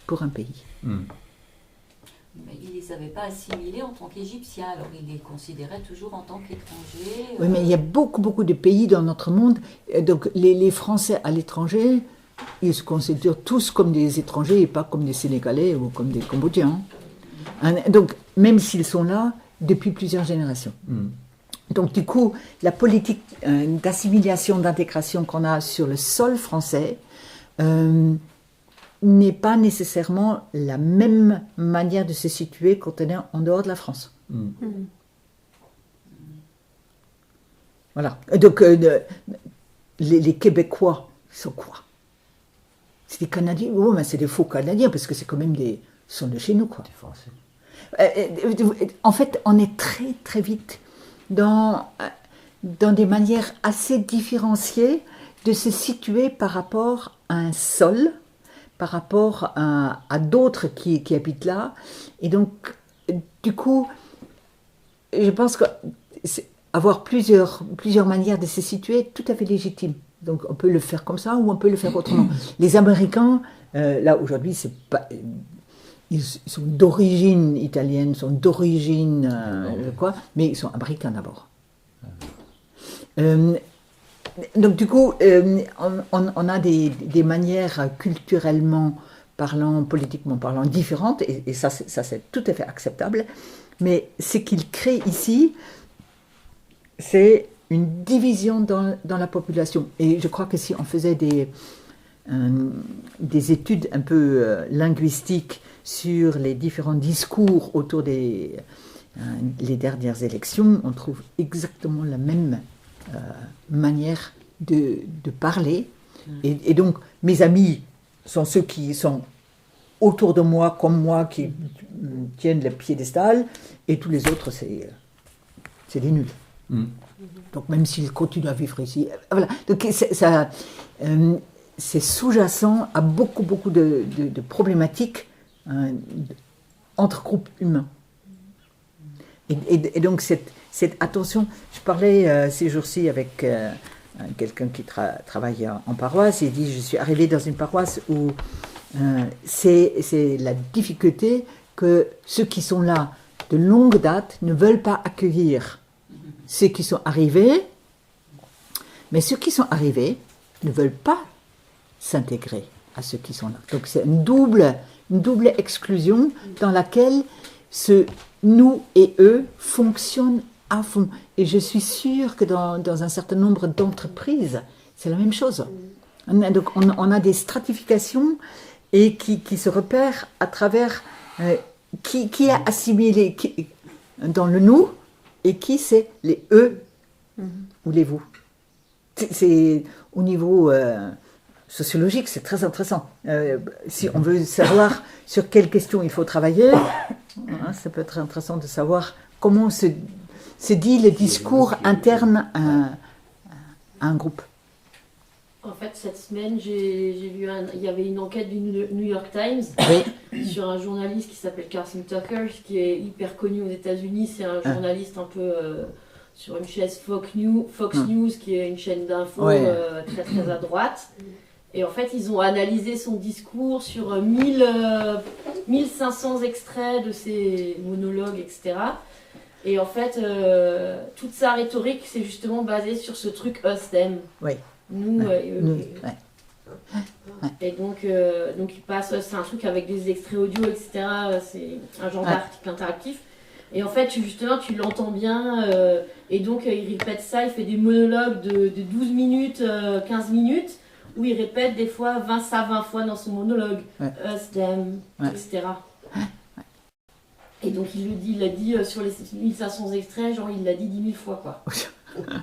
S1: pour un pays.
S8: Mais il ne les avait pas assimilés en tant qu'Égyptiens, alors il les considérait toujours en tant qu'étrangers.
S1: Oui, mais il y a beaucoup de pays dans notre monde, donc les Français à l'étranger, ils se considèrent tous comme des étrangers et pas comme des Sénégalais ou comme des Cambodgiens. Donc, même s'ils sont là depuis plusieurs générations. Donc, du coup, la politique d'assimilation, d'intégration qu'on a sur le sol français n'est pas nécessairement la même manière de se situer quand on est en dehors de la France. Voilà. Donc, les Québécois sont quoi? C'est des Canadiens? Oh, mais c'est des faux Canadiens, parce que c'est quand même des... sont de chez nous, quoi.
S6: Des Français.
S1: En fait, on est très, très vite dans des manières assez différenciées de se situer par rapport à un sol, par rapport à d'autres qui habitent là. Et donc, du coup, je pense qu'avoir plusieurs manières de se situer est tout à fait légitime. Donc, on peut le faire comme ça ou on peut le faire autrement. Les Américains, là, aujourd'hui, c'est pas... Ils sont d'origine italienne, sont d'origine mais ils sont américains d'abord. Donc du coup, on a des manières culturellement parlant, politiquement parlant, différentes, et ça c'est tout à fait acceptable. Mais ce qu'il crée ici, c'est une division dans la population. Et je crois que si on faisait des études un peu linguistiques sur les différents discours autour des les dernières élections, on trouve exactement la même manière de parler. Et donc, mes amis sont ceux qui sont autour de moi, comme moi, qui tiennent le piédestal, et tous les autres, c'est des nuls. Donc, même s'ils continuent à vivre ici, voilà. Donc, c'est sous-jacent à beaucoup de problématiques entre groupes humains. Et donc, cette attention, je parlais ces jours-ci avec quelqu'un qui travaille en paroisse, et il dit, je suis arrivé dans une paroisse où c'est la difficulté que ceux qui sont là de longue date ne veulent pas accueillir ceux qui sont arrivés, mais ceux qui sont arrivés ne veulent pas s'intégrer à ceux qui sont là. Donc c'est une double exclusion dans laquelle ce nous et eux fonctionnent à fond. Et je suis sûre que dans un certain nombre d'entreprises, c'est la même chose. Donc on a des stratifications et qui se repèrent à travers qui est assimilé dans le nous et qui c'est les eux ou les vous. C'est au niveau sociologique, c'est très intéressant. Si on veut savoir sur quelles questions il faut travailler, ça peut être intéressant de savoir comment se dit le discours interne à un groupe.
S9: En fait, cette semaine, j'ai vu il y avait une enquête du New York Times sur un journaliste qui s'appelle Carson Tucker, qui est hyper connu aux États-Unis. C'est un journaliste un peu sur une chaîne Fox News, qui est une chaîne d'infos très très à droite. Et en fait, ils ont analysé son discours sur 1500 extraits de ses monologues, etc. Et en fait, toute sa rhétorique, c'est justement basé sur ce truc us-them.
S1: Oui.
S9: Nous,
S1: Ouais.
S9: et eux.
S1: Nous,
S9: Et-
S1: ouais.
S9: Et donc il passe, c'est un truc avec des extraits audio, etc. C'est un genre
S1: Ouais.
S9: d'article interactif. Et en fait, justement, tu l'entends bien. Et donc, il répète ça, il fait des monologues de 12 minutes, 15 minutes, où il répète des fois 20 fois dans son monologue.
S1: Ouais.
S9: Us, them,
S1: Ouais.
S9: etc. Et donc, il l'a dit sur les 1500 extraits, genre, il l'a dit 10 000 fois, quoi.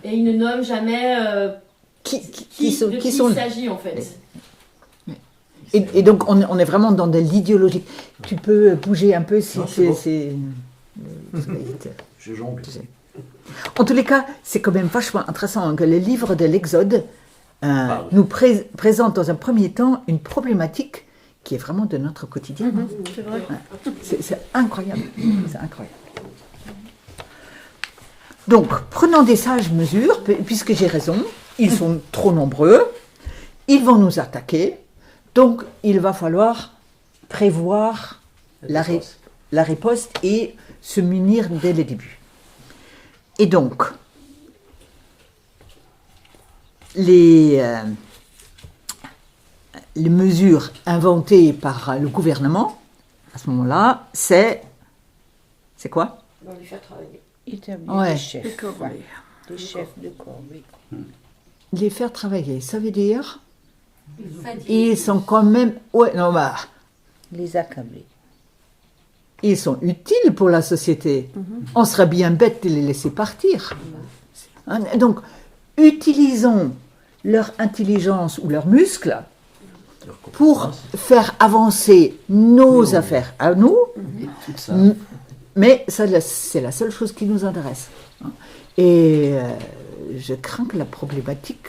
S9: Et il ne nomme jamais
S1: Qui sont,
S9: de
S1: qui
S9: qui
S1: sont
S9: il s'agit, en fait.
S1: et donc, on est vraiment dans de l'idéologie. Tu peux bouger un peu si
S6: Non, c'est
S1: c'est.
S6: Je jongle.
S1: En tous les cas, c'est quand même vachement intéressant hein, que le livre de l'Exode
S6: Pardon.
S1: nous présente dans un premier temps une problématique qui est vraiment de notre quotidien.
S7: C'est vrai.
S1: C'est incroyable. C'est incroyable. Donc, prenons des sages mesures, puisque j'ai raison, ils sont trop nombreux, ils vont nous attaquer, donc il va falloir prévoir la riposte et se munir dès le début. Et donc, les mesures inventées par le gouvernement, à ce moment-là, c'est quoi?
S2: On va les faire travailler.
S10: Établir
S1: Ouais.
S10: des chefs. Des chefs de corvée.
S1: Les faire travailler. Ça veut dire,
S8: Fatigue.
S1: ils sont quand même... Ouais, non, bah,
S10: Les accabler.
S1: ils sont utiles pour la société. On serait bien bête de les laisser partir. Hein, donc, utilisons leur intelligence ou leurs muscles pour faire avancer nos affaires à nous,
S6: Tout ça.
S1: mais ça, c'est la seule chose qui nous intéresse. hein. Et je crains que la problématique,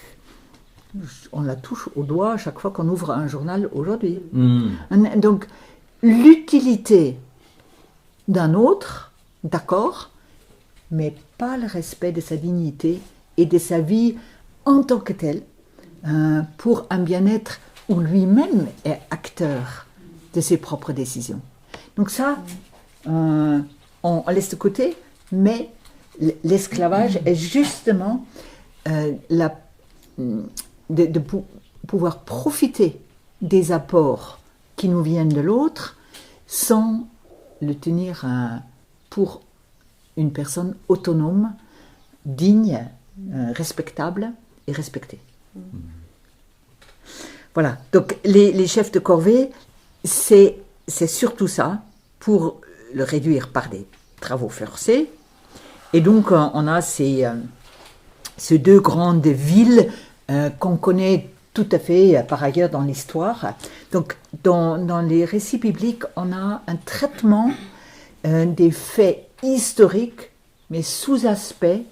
S1: on la touche au doigt à chaque fois qu'on ouvre un journal aujourd'hui. Donc, l'utilité d'un autre, d'accord, mais pas le respect de sa dignité et de sa vie en tant que telle, pour un bien-être où lui-même est acteur de ses propres décisions. Donc ça, on laisse de côté, mais l'esclavage est justement pouvoir profiter des apports qui nous viennent de l'autre sans le tenir pour une personne autonome, digne, respectable et respectée. Voilà, donc les chefs de corvée, c'est surtout ça, pour le réduire par des travaux forcés. Et donc, on a ces deux grandes villes qu'on connaît tout à fait par ailleurs dans l'histoire. Donc, dans les récits bibliques, on a un traitement des faits historiques, mais sous aspect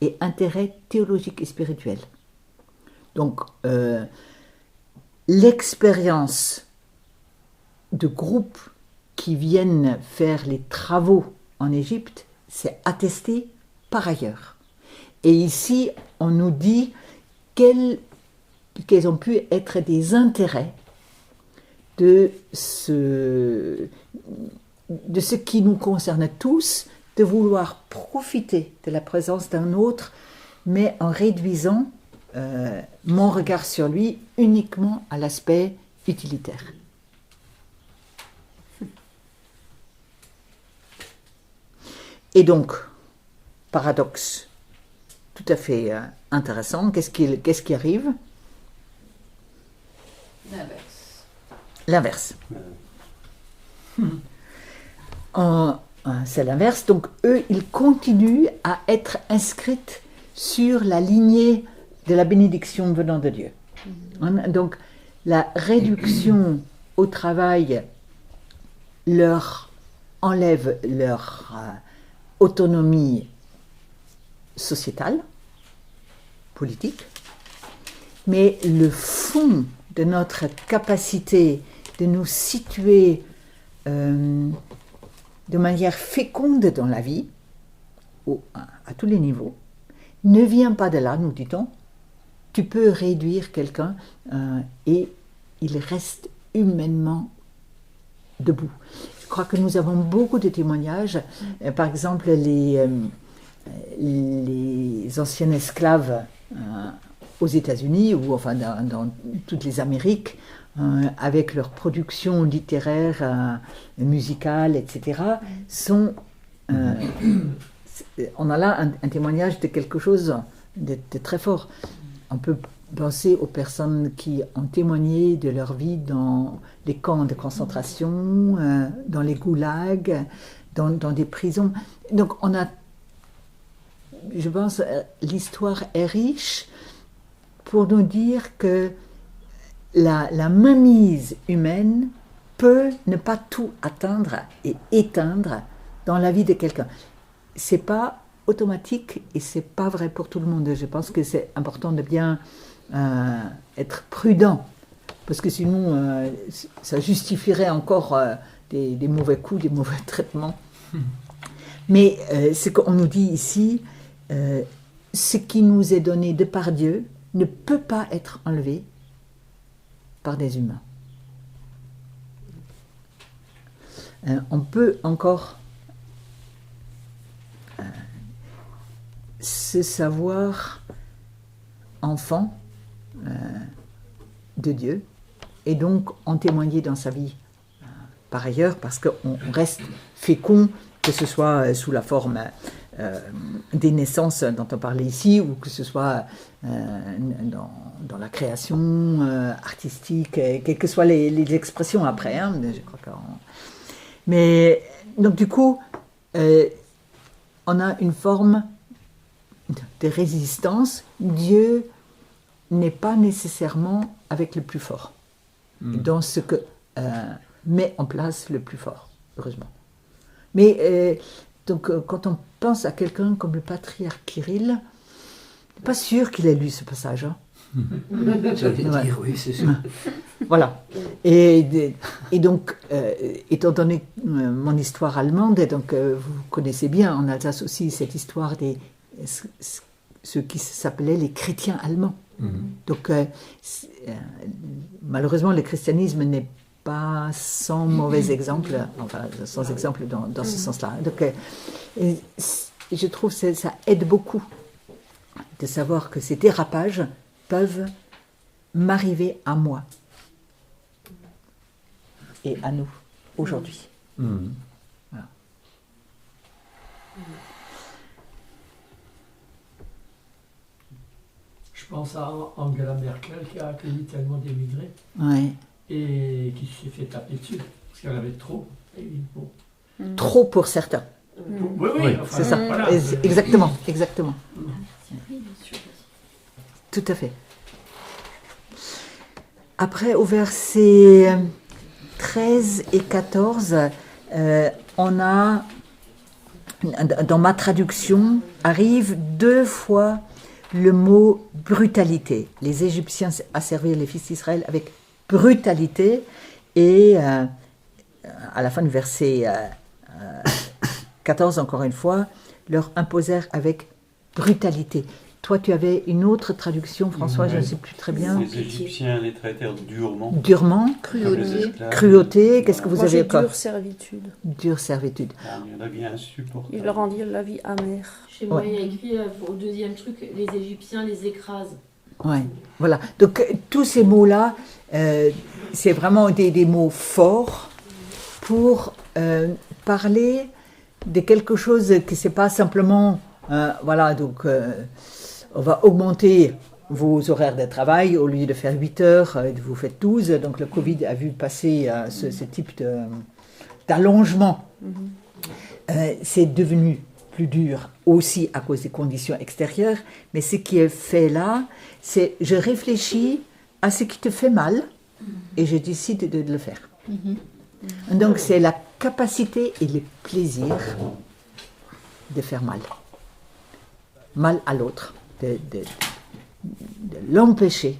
S1: et intérêt théologique et spirituel. Donc, l'expérience de groupes qui viennent faire les travaux en Égypte, c'est attesté par ailleurs. Et ici, on nous dit quels ont pu être des intérêts de ce qui nous concerne tous, de vouloir profiter de la présence d'un autre, mais en réduisant mon regard sur lui uniquement à l'aspect utilitaire. Et donc, paradoxe tout à fait intéressant, qu'est-ce qui arrive? L'inverse. C'est l'inverse, donc eux, ils continuent à être inscrits sur la lignée de la bénédiction venant de Dieu. Donc, la réduction au travail leur enlève leur autonomie sociétale, politique, mais le fond de notre capacité de nous situer de manière féconde dans la vie, à tous les niveaux, ne vient pas de là, nous dit-on. Tu peux réduire quelqu'un et il reste humainement debout. crois que nous avons beaucoup de témoignages. Par exemple, les anciens esclaves aux États-Unis, ou enfin dans toutes les Amériques, avec leur production littéraire, musicale, etc., on a là un témoignage de quelque chose de très fort. On peut penser aux personnes qui ont témoigné de leur vie dans les camps de concentration, dans les goulags, dans des prisons. Donc je pense, l'histoire est riche pour nous dire que la mainmise humaine peut ne pas tout atteindre et éteindre dans la vie de quelqu'un. C'est pas automatique et c'est pas vrai pour tout le monde. Je pense que c'est important de bien être prudent, parce que sinon ça justifierait encore des mauvais coups, des mauvais traitements. Mais ce qu'on nous dit ici, ce qui nous est donné de par Dieu ne peut pas être enlevé par des humains. On peut encore se savoir enfant de Dieu et donc en témoigner dans sa vie par ailleurs, parce qu'on reste fécond, que ce soit sous la forme des naissances dont on parlait ici, ou que ce soit dans la création artistique, quelles que soient les expressions après, hein, je crois mais donc du coup on a une forme de résistance. Dieu n'est pas nécessairement avec le plus fort, dans ce que met en place le plus fort, heureusement. Mais donc quand on pense à quelqu'un comme le patriarche Kirill, je suis pas sûr qu'il ait lu ce passage. Hein.
S6: J'allais dire, oui, c'est sûr.
S1: Voilà. Et donc, étant donné mon histoire allemande, donc vous connaissez bien en Alsace aussi cette histoire des ceux qui s'appelaient les chrétiens allemands. Donc, malheureusement, le christianisme n'est pas sans mauvais exemple, enfin sans exemple dans ce sens-là. Donc, je trouve que ça aide beaucoup de savoir que ces dérapages peuvent m'arriver à moi et à nous aujourd'hui. Voilà.
S4: Je pense à Angela Merkel qui a accueilli tellement d'émigrés et qui s'est fait taper dessus parce qu'elle avait trop. Et bon.
S1: Trop pour certains.
S4: Oui, enfin,
S1: c'est ça.
S4: Voilà.
S1: Exactement. Tout à fait. Après, au verset 13 et 14, on a, dans ma traduction, arrive 2 fois le mot brutalité. Les Égyptiens asservirent les fils d'Israël avec brutalité, et à la fin du verset 14, encore une fois, leur imposèrent avec brutalité. Toi, tu avais une autre traduction, François, je ne sais plus très bien.
S3: Les Égyptiens les traitèrent durement.
S1: Durement. Cruauté. Qu'est-ce que vous avez encore?
S7: Dure servitude.
S1: Dure servitude.
S3: Il y en a bien insupportable.
S7: Ils leur rendirent la vie amère.
S9: Chez moi, il y a écrit pour le deuxième truc, les Égyptiens les écrasent.
S1: Ouais, voilà. Donc, tous ces mots-là, c'est vraiment des mots forts pour parler de quelque chose qui c'est pas simplement, voilà, donc on va augmenter vos horaires de travail, au lieu de faire 8 heures, vous faites 12, donc le Covid a vu passer ce type d'allongement. C'est devenu plus dur aussi à cause des conditions extérieures, mais ce qui est fait là, c'est je réfléchis à ce qui te fait mal et je décide de le faire. Donc c'est la capacité et le plaisir de faire mal à l'autre, de l'empêcher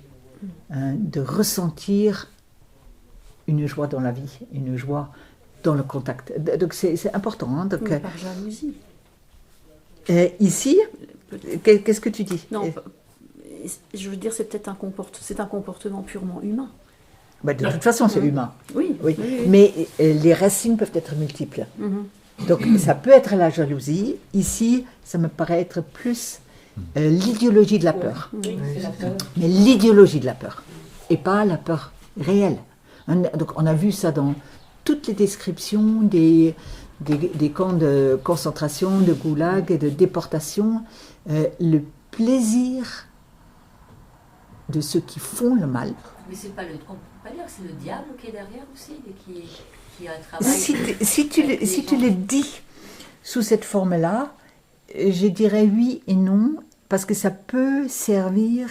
S1: de ressentir une joie dans la vie, une joie dans le contact. Donc c'est important. Hein, donc,
S7: par jalousie.
S1: Ici, qu'est-ce que tu dis?
S7: Non, je veux dire, c'est peut-être un comportement purement humain.
S1: Bah, de toute façon, c'est humain.
S7: Oui.
S1: Oui. Mais les racines peuvent être multiples. Donc, ça peut être la jalousie. Ici, ça me paraît être plus l'idéologie de la peur.
S2: Oui, c'est la peur.
S1: Mais l'idéologie de la peur. Et pas la peur réelle. Donc, on a vu ça dans toutes les descriptions des camps de concentration, de goulag et de déportation. Le plaisir de ceux qui font le mal.
S8: Mais c'est pas on peut pas dire que c'est le diable qui est derrière aussi et qui a travaillé.
S1: Si tu le dis sous cette forme-là, je dirais oui et non, parce que ça peut servir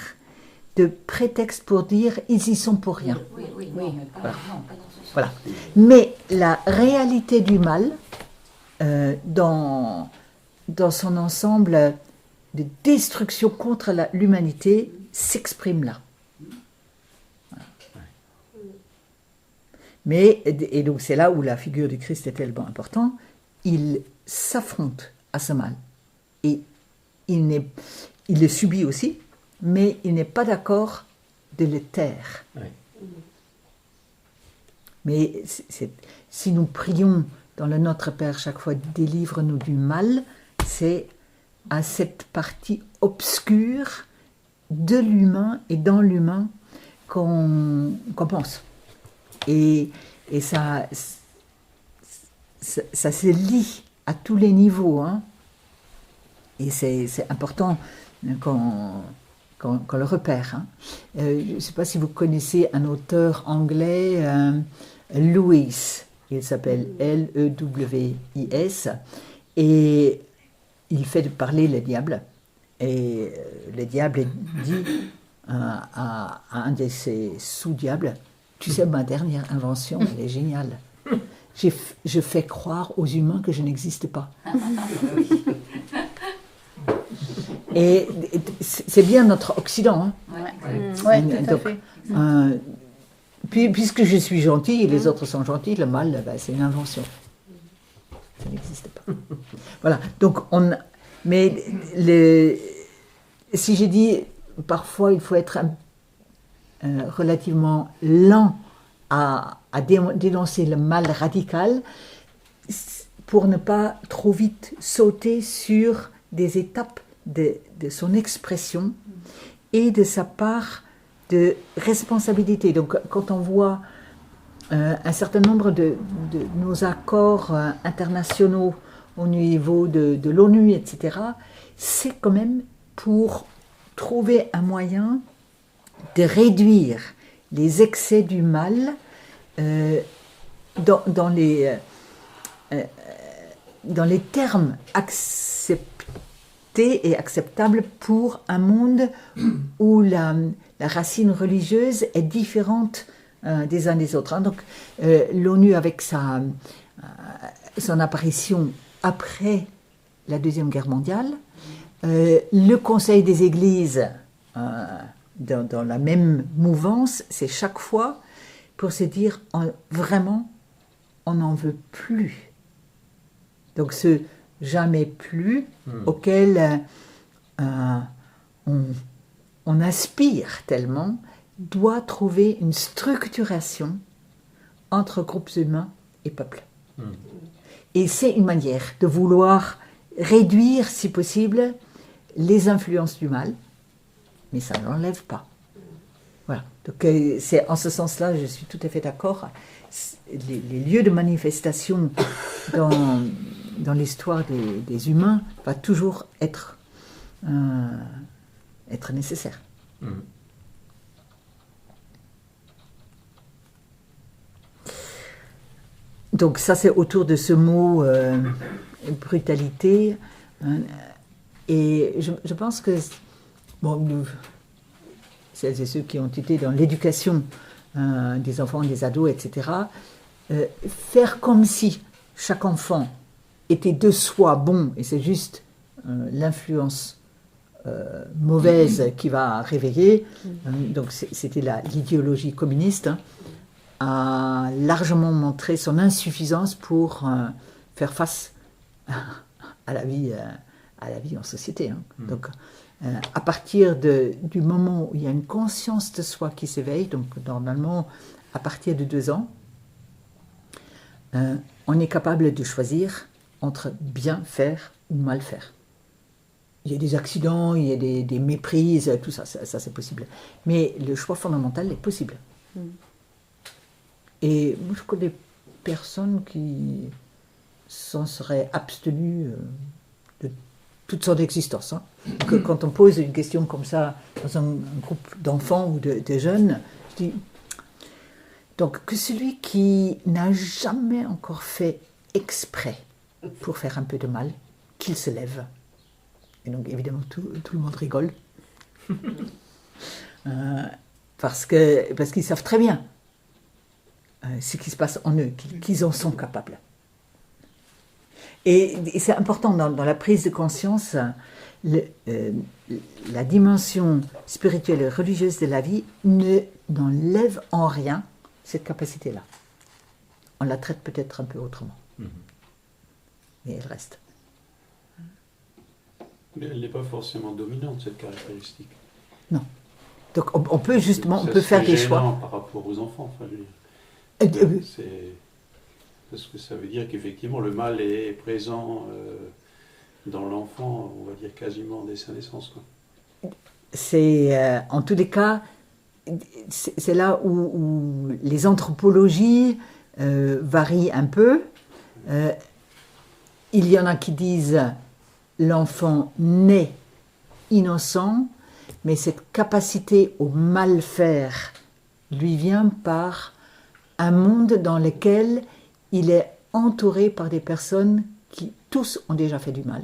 S1: de prétexte pour dire ils y sont pour rien.
S8: Oui, non, mais pas, non, pas dans ce sens.
S1: Voilà. Mais la réalité du mal, dans son ensemble de destruction contre l'humanité, s'exprime là. Voilà. Mais, et donc c'est là où la figure du Christ est tellement importante, il s'affronte à ce mal. Et il le subit aussi, mais il n'est pas d'accord de le taire.
S5: Oui.
S1: Mais si nous prions dans le Notre Père chaque fois, délivre-nous du mal, c'est à cette partie obscure de l'humain et dans l'humain qu'on pense. Et ça se lie à tous les niveaux. Hein. Et c'est important qu'on le repère. Hein. Je ne sais pas si vous connaissez un auteur anglais, Lewis. Il s'appelle Lewis. Et il fait parler le diable. Et le diable dit à un de ses sous-diables, tu sais, ma dernière invention, elle est géniale. Je fais croire aux humains que je n'existe pas. Et c'est bien notre Occident. Hein.
S10: Ouais, tout à fait.
S1: Puisque je suis gentil et les autres sont gentils, le mal, c'est une invention. Ça n'existe pas. Voilà. Donc, mais si j'ai dit, parfois il faut être relativement lent à dénoncer le mal radical pour ne pas trop vite sauter sur des étapes de son expression et de sa part de responsabilité. Donc quand on voit un certain nombre de nos accords internationaux au niveau de l'ONU, etc., c'est quand même pour trouver un moyen de réduire les excès du mal dans les termes acceptés et acceptables pour un monde où la racine religieuse est différente des uns des autres. Hein. Donc l'ONU, avec son apparition après la Deuxième Guerre mondiale, le Conseil des Églises, dans la même mouvance, c'est chaque fois pour se dire vraiment, on n'en veut plus. Donc ce jamais plus auquel on aspire tellement doit trouver une structuration entre groupes humains et peuples. Et c'est une manière de vouloir réduire, si possible, les influences du mal, mais ça ne l'enlève pas. Voilà. Donc c'est en ce sens-là, je suis tout à fait d'accord. Les lieux de manifestation dans l'histoire des humains va toujours être nécessaire. Donc ça, c'est autour de ce mot brutalité. Et je pense que, bon, celles et ceux qui ont été dans l'éducation des enfants, des ados, etc., faire comme si chaque enfant était de soi bon, et c'est juste l'influence mauvaise qui va réveiller. Donc c'était l'idéologie communiste, hein, a largement montré son insuffisance pour faire face à la vie en société. Hein. Donc à partir du moment où il y a une conscience de soi qui s'éveille, donc normalement à partir de 2 ans, on est capable de choisir entre bien faire ou mal faire. Il y a des accidents, il y a des méprises, tout ça, ça c'est possible. Mais le choix fondamental est possible. Et moi, je connais personne qui s'en serait abstenu de toute son existence. Hein. Que quand on pose une question comme ça dans un groupe d'enfants ou de jeunes, je dis, donc que celui qui n'a jamais encore fait exprès pour faire un peu de mal, qu'il se lève. Et donc évidemment tout le monde rigole. Parce qu'ils savent très bien ce qui se passe en eux, qu'ils en sont capables. Et c'est important dans la prise de conscience, la dimension spirituelle et religieuse de la vie n'enlève en rien cette capacité-là. On la traite peut-être un peu autrement. Mais elle reste.
S3: Mais elle n'est pas forcément dominante, cette caractéristique.
S1: Non. Donc on peut justement, on peut faire des choix.
S3: Par rapport aux enfants, enfin, je veux dire. Parce que ça veut dire qu'effectivement le mal est présent dans l'enfant, on va dire quasiment dès sa naissance. Quoi.
S1: C'est en tous les cas, c'est là où les anthropologies varient un peu. Il y en a qui disent l'enfant naît innocent, mais cette capacité au mal faire lui vient par un monde dans lequel il est entouré par des personnes qui tous ont déjà fait du mal.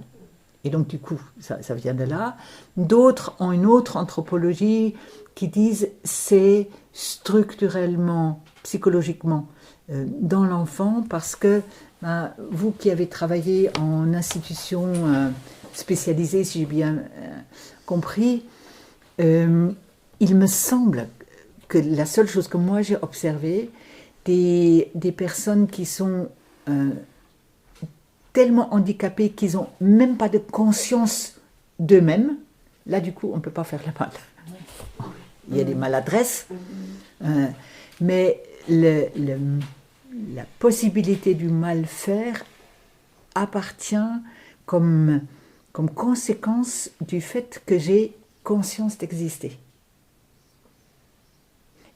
S1: Et donc du coup, ça vient de là. D'autres ont une autre anthropologie qui disent c'est structurellement, psychologiquement dans l'enfant parce que vous qui avez travaillé en institution spécialisée, si j'ai bien compris, il me semble que la seule chose que moi j'ai observée, des personnes qui sont tellement handicapées qu'ils n'ont même pas de conscience d'eux-mêmes, là du coup on ne peut pas faire le mal. Il y a des maladresses, mais la possibilité du mal faire appartient comme conséquence du fait que j'ai conscience d'exister.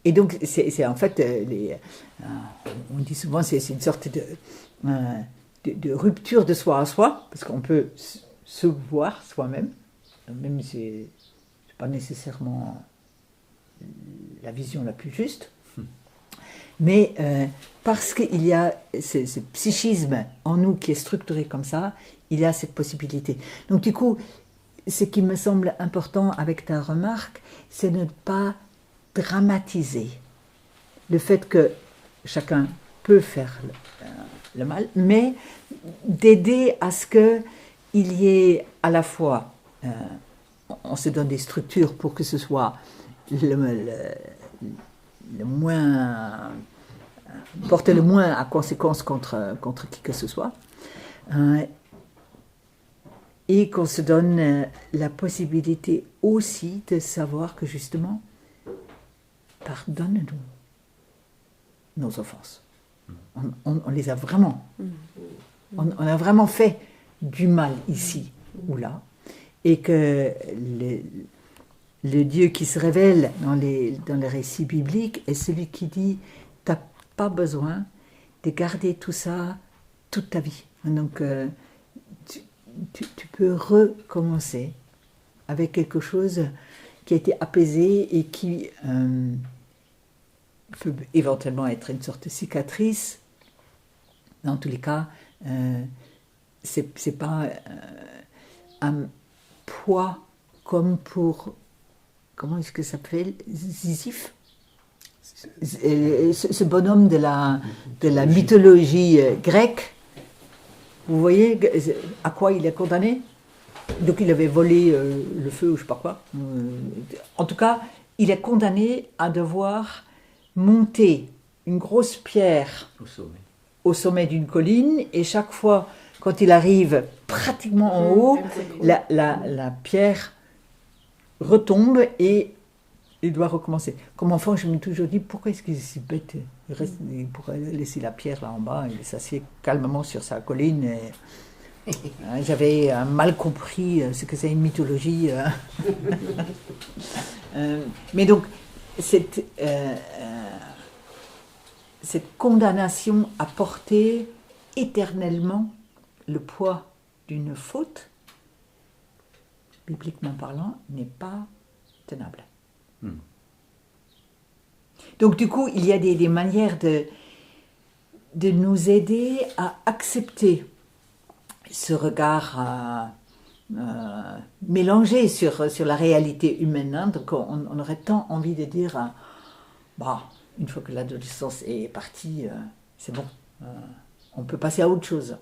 S1: Et donc, c'est en fait, on dit souvent, c'est une sorte de rupture de soi à soi, parce qu'on peut se voir soi-même, même si ce n'est pas nécessairement la vision la plus juste. Mais parce qu'il y a ce psychisme en nous qui est structuré comme ça, il y a cette possibilité. Donc du coup, ce qui me semble important avec ta remarque, c'est ne pas dramatiser le fait que chacun peut faire le mal, mais d'aider à ce qu'il y ait à la fois, on se donne des structures pour que ce soit le moins, porter le moins à conséquence contre qui que ce soit, et qu'on se donne la possibilité aussi de savoir que justement, pardonne-nous nos offenses. On les a vraiment. On a vraiment fait du mal ici ou là, et que le Dieu qui se révèle dans les récits bibliques est celui qui dit « t'as pas besoin de garder tout ça toute ta vie ». Donc tu peux recommencer avec quelque chose qui a été apaisé et qui peut éventuellement être une sorte de cicatrice. Dans tous les cas, c'est pas un poids comme comment est-ce que ça s'appelle, Sisyphe, ce bonhomme de la mythologie grecque. Vous voyez à quoi il est condamné? Donc il avait volé le feu ou je ne sais pas quoi. En tout cas, il est condamné à devoir monter une grosse pierre au sommet d'une colline, et chaque fois, quand il arrive pratiquement en haut, la pierre retombe et il doit recommencer. Comme enfant, je me suis toujours dit, pourquoi est-ce qu'il est si bête? Il pourrait laisser la pierre là en bas, il s'assied calmement sur sa colline. J'avais mal compris ce que c'est une mythologie. Mais donc, cette condamnation à porter éternellement le poids d'une faute, bibliquement parlant, n'est pas tenable. Donc du coup, il y a des manières de nous aider à accepter ce regard mélangé sur la réalité humaine. Hein. Donc on aurait tant envie de dire, une fois que l'adolescence est partie, c'est bon, on peut passer à autre chose.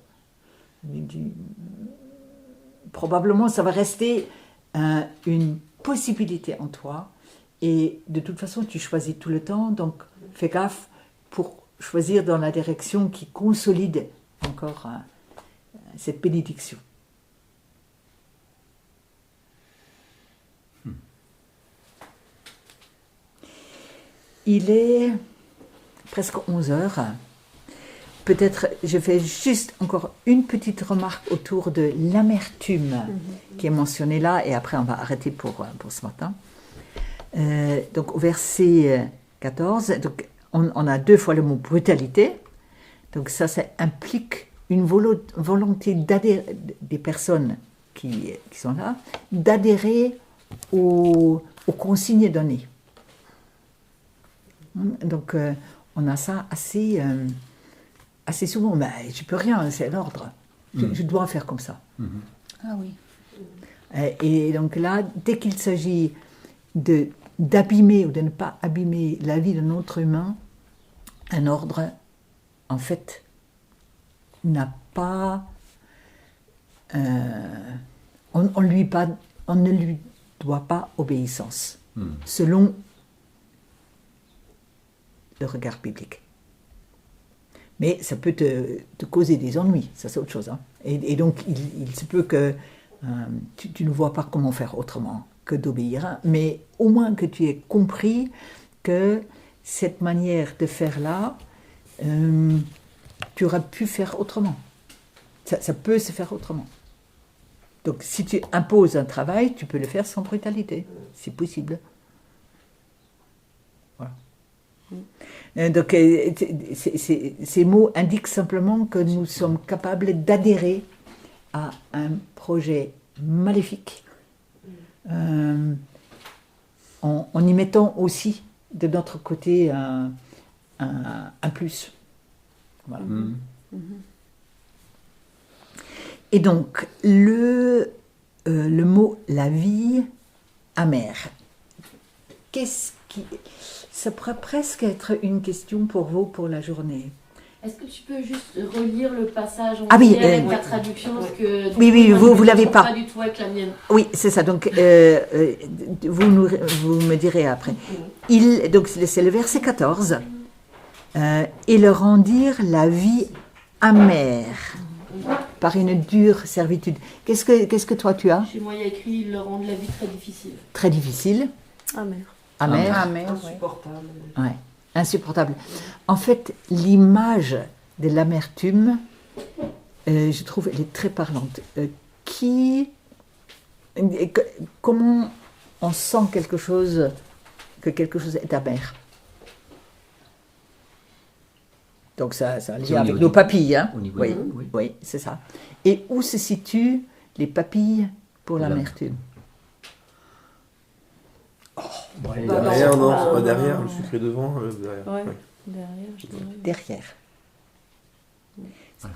S1: Probablement, ça va rester une possibilité en toi. Et de toute façon, tu choisis tout le temps, donc fais gaffe pour choisir dans la direction qui consolide encore cette bénédiction. Il est presque 11 heures. Peut-être je fais juste encore une petite remarque autour de l'amertume qui est mentionnée là, et après on va arrêter pour ce matin. Donc au verset 14, donc, on a 2 fois le mot brutalité. Donc ça implique une volonté d'adhérer, des personnes qui sont là, d'adhérer aux consignes données. Donc on a ça assez souvent. Mais je peux rien, c'est l'ordre. Je dois faire comme ça.
S10: Ah oui.
S1: Et donc là, dès qu'il s'agit d'abîmer ou de ne pas abîmer la vie d'un autre humain, un ordre, en fait, n'a pas... on ne lui doit pas obéissance, selon le regard biblique. Mais ça peut te causer des ennuis, ça c'est autre chose. Hein. Et donc, il se peut que tu ne vois pas comment faire autrement que d'obéir, mais au moins que tu aies compris que cette manière de faire là, tu aurais pu faire autrement. Ça peut se faire autrement. Donc si tu imposes un travail, tu peux le faire sans brutalité, c'est possible. Voilà. Donc ces mots indiquent simplement que nous sommes capables d'adhérer à un projet maléfique, en y mettant aussi de notre côté un plus. Voilà. Et donc, le mot « la vie amère », ça pourrait presque être une question pour vous pour la journée.
S9: Est-ce que tu peux juste relire le passage en
S1: oui,
S9: avec ta traduction parce que
S1: oui, vous l'avez pas.
S9: Pas du tout avec la mienne.
S1: Oui, c'est ça. Donc, vous me direz après. Donc, c'est le verset 14. Et leur rendirent la vie amère par une dure servitude. Qu'est-ce que toi tu as?
S9: Chez moi, il y a écrit ils leur rendent la vie très difficile.
S1: Très difficile.
S7: Amer.
S2: Insupportable.
S1: Ouais. Insupportable. En fait, l'image de l'amertume, je trouve, elle est très parlante. Comment on sent que quelque chose est amer? Donc ça a lien avec nos papilles, hein? Oui, c'est ça. Et où se situent les papilles pour l'amertume?
S5: Derrière, non, pas derrière, le sucre est devant, derrière.
S7: Ouais.
S5: Ouais.
S1: Derrière.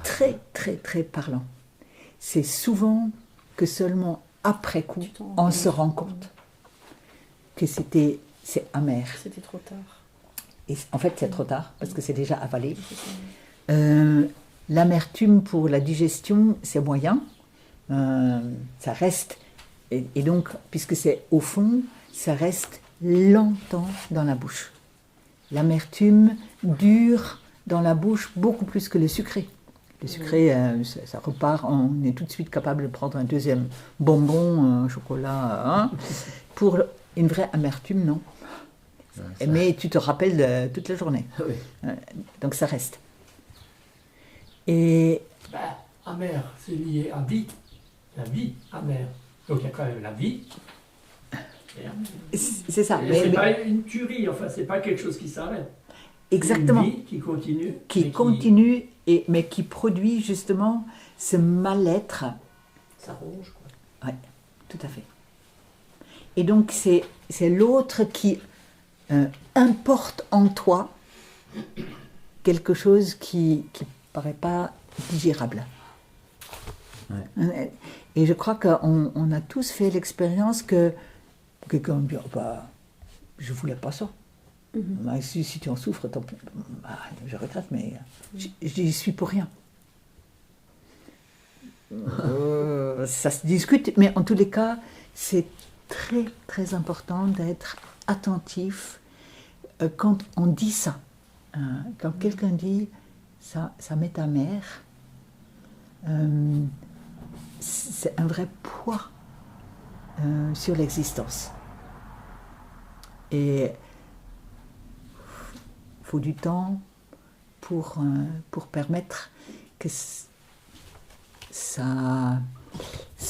S1: Très, très, très parlant. C'est souvent que seulement après coup, on se rend compte que c'est amer.
S7: C'était trop tard.
S1: Et en fait, c'est trop tard, parce que c'est déjà avalé. L'amertume pour la digestion, c'est moyen. Ça reste, et donc, puisque c'est au fond, ça reste longtemps dans la bouche. L'amertume dure dans la bouche beaucoup plus que le sucré. Le sucré, ça repart, on est tout de suite capable de prendre un deuxième bonbon, chocolat. Hein. Pour une vraie amertume, non. mais tu te rappelles toute la journée.
S6: Oui.
S1: Donc ça reste. Et
S4: Amer, c'est lié à vie. La vie amère. Donc il y a quand même la vie.
S1: C'est ça.
S4: C'est pas une tuerie, enfin, c'est pas quelque chose qui s'arrête.
S1: Exactement.
S4: Une vie qui continue.
S1: Qui continue, mais qui produit justement ce mal-être.
S2: Ça ronge, quoi.
S1: Oui, tout à fait. Et donc, c'est l'autre qui importe en toi quelque chose qui ne paraît pas digérable. Ouais. Et je crois qu'on a tous fait l'expérience que quelqu'un dit oh, bah, je ne voulais pas ça. Bah, si tu en souffres, tant pis. Bah, je regrette, mais j'y suis pour rien. Ça se discute, mais en tous les cas, c'est très très important d'être attentif quand on dit ça. Quand quelqu'un dit ça m'est amer, c'est un vrai poids sur l'existence. Et il faut du temps pour permettre que ce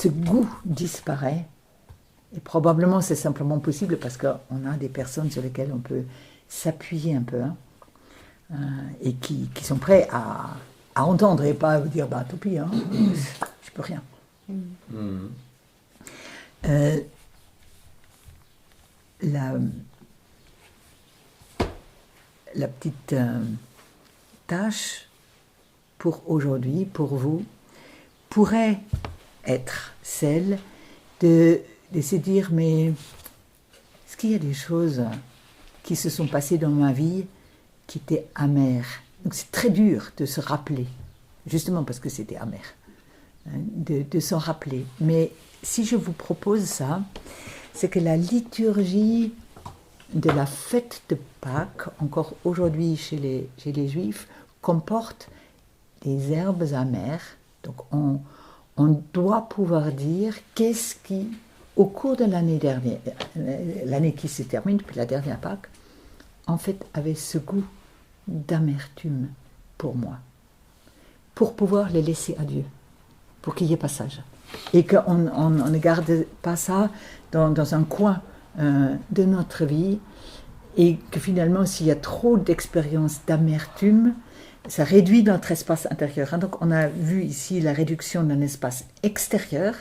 S1: goût disparaît. Et probablement c'est simplement possible parce qu'on a des personnes sur lesquelles on peut s'appuyer un peu et qui sont prêts à entendre et pas dire bah tant pis, je peux rien. La petite tâche pour aujourd'hui, pour vous, pourrait être celle de se dire mais est-ce qu'il y a des choses qui se sont passées dans ma vie qui étaient amères? Donc c'est très dur de se rappeler, justement parce que c'était amer, de s'en rappeler. Mais si je vous propose ça, c'est que la liturgie de la fête de Pâques, encore aujourd'hui chez les Juifs, comporte des herbes amères. Donc on doit pouvoir dire qu'est-ce qui, au cours de l'année dernière, l'année qui se termine, depuis la dernière Pâques, en fait avait ce goût d'amertume pour moi, pour pouvoir les laisser à Dieu, pour qu'il y ait passage. Et qu'on ne garde pas ça dans un coin de notre vie, et que finalement, s'il y a trop d'expériences d'amertume, ça réduit notre espace intérieur. Donc on a vu ici la réduction d'un espace extérieur,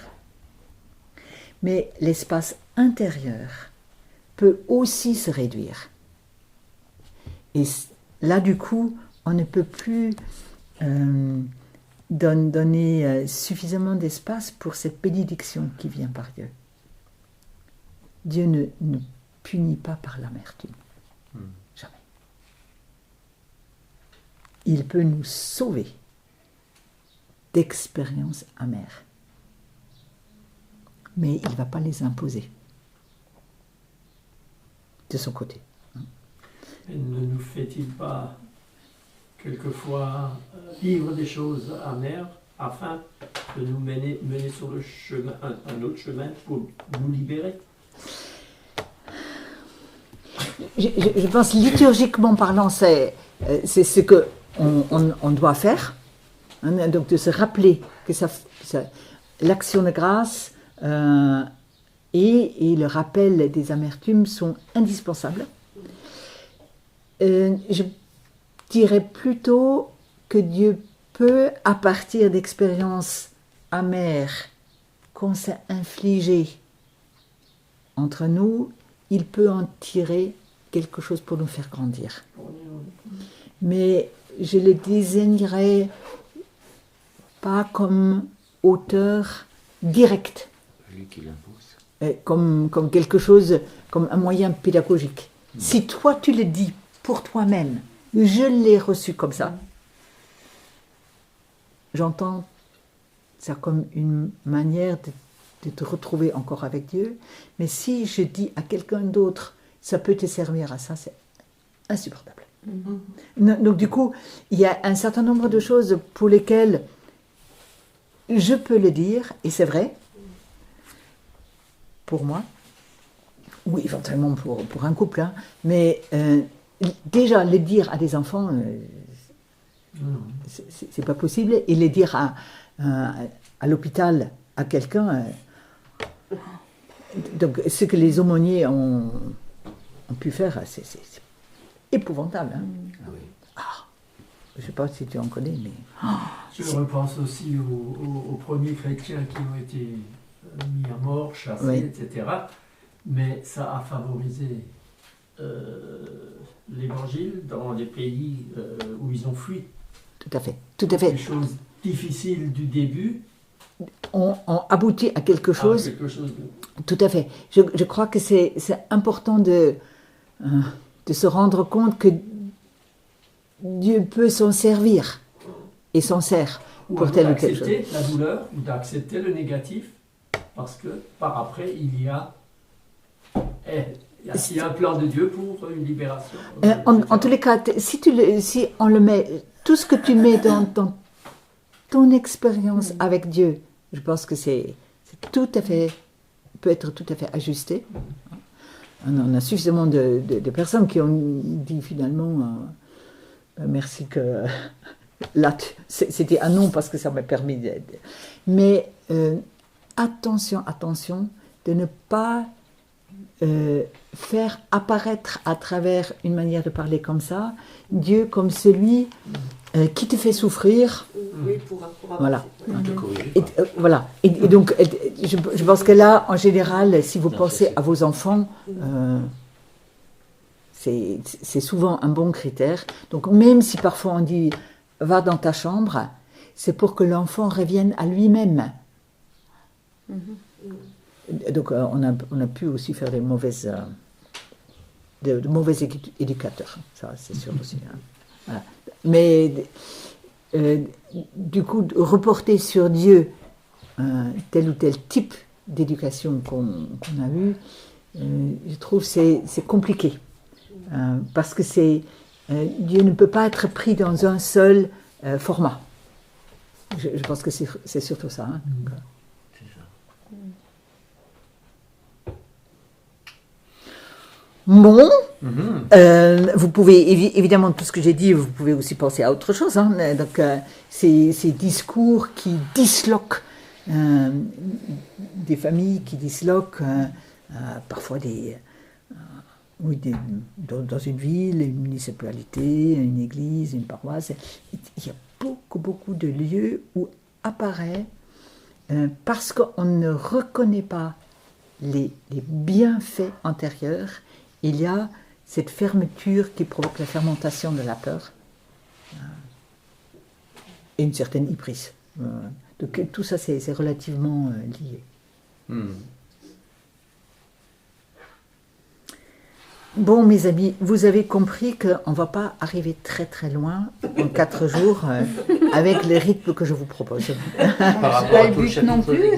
S1: mais l'espace intérieur peut aussi se réduire. Et là, du coup, on ne peut plus donner suffisamment d'espace pour cette bénédiction qui vient par Dieu. Dieu ne punit pas par l'amertume. Jamais. Il peut nous sauver d'expériences amères. Mais il ne va pas les imposer de son côté.
S4: Et ne nous fait-il pas quelquefois vivre des choses amères afin de nous mener sur le chemin, un autre chemin pour nous libérer?
S1: Je pense liturgiquement parlant, c'est ce que on doit faire, donc de se rappeler que l'action de grâce et le rappel des amertumes sont indispensables. Je dirais plutôt que Dieu peut, à partir d'expériences amères qu'on s'est infligées entre nous, il peut en tirer quelque chose pour nous faire grandir. Mais je le désignerai pas comme auteur direct,
S6: lui qui l'impose,
S1: comme quelque chose, comme un moyen pédagogique. Si toi tu le dis pour toi-même, je l'ai reçu comme ça, j'entends ça comme une manière de te retrouver encore avec Dieu, mais si je dis à quelqu'un d'autre, ça peut te servir à ça, c'est insupportable. Donc du coup, il y a un certain nombre de choses pour lesquelles je peux le dire, et c'est vrai, pour moi, ou éventuellement pour un couple, hein, mais déjà les dire à des enfants, c'est pas possible, et les dire à l'hôpital à quelqu'un, donc ce que les aumôniers ont pu faire, c'est épouvantable. Hein. Je ne sais pas si tu en connais, mais...
S4: Je repense aussi aux premiers chrétiens qui ont été mis à mort, chassés, etc. Mais ça a favorisé l'évangile dans les pays où ils ont fui.
S1: Tout à fait, tout à fait.
S4: Les choses difficiles du début
S1: ont abouti à quelque chose. Tout à fait. Je crois que c'est important de se rendre compte que Dieu peut s'en servir et s'en sert pour telle ou telle chose.
S4: D'accepter la douleur ou d'accepter le négatif parce que par après il y a un plan de Dieu pour une libération.
S1: En tous les cas, si on le met, tout ce que tu mets dans ton expérience avec Dieu, je pense que c'est tout à fait, peut être tout à fait ajusté. On a suffisamment de personnes qui ont dit finalement merci que là c'était un non parce que ça m'a permis d'aide. Mais attention de ne pas faire apparaître à travers une manière de parler comme ça Dieu comme celui qui te fait souffrir.
S2: Oui, pour
S1: voilà. Voilà. Et donc je pense que là en général si vous pensez à vos enfants c'est souvent un bon critère. Donc même si parfois on dit « va dans ta chambre », c'est pour que l'enfant revienne à lui-même. Donc on a pu aussi faire de mauvais éducateurs, ça c'est sûr aussi. Hein. Voilà. Mais du coup, reporter sur Dieu tel ou tel type d'éducation qu'on a eu, je trouve c'est compliqué. Parce que Dieu ne peut pas être pris dans un seul format. Je pense que c'est surtout ça. Hein.
S6: C'est ça.
S1: Bon, vous pouvez, évidemment, tout ce que j'ai dit, vous pouvez aussi penser à autre chose. Hein. Donc, ces discours qui disloquent des familles, qui disloquent parfois dans une ville, une municipalité, une église, une paroisse, il y a beaucoup de lieux où apparaît, parce qu'on ne reconnaît pas les bienfaits antérieurs, il y a cette fermeture qui provoque la fermentation de la peur et une certaine hybris. Donc tout ça, c'est relativement lié. Bon, mes amis, vous avez compris qu'on ne va pas arriver très loin en 4 jours avec les rythmes que je vous propose.
S10: Pas le but non plus.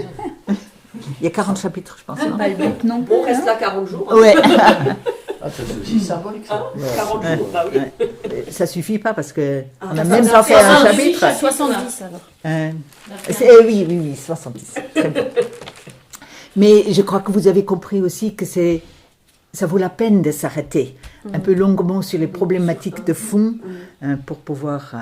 S1: Il y a 40 chapitres, je pense.
S10: Pas le but non plus.
S2: On reste là 40 jours.
S1: Ouais.
S6: C'est aussi symbolique ça.
S2: 40 jours, bah oui.
S1: Ça suffit pas parce que on n'a même pas fait un chapitre.
S7: 70 alors.
S1: Oui, 70. Très bien. Mais je crois que vous avez compris aussi que ça vaut la peine de s'arrêter un peu longuement sur les problématiques de fond pour pouvoir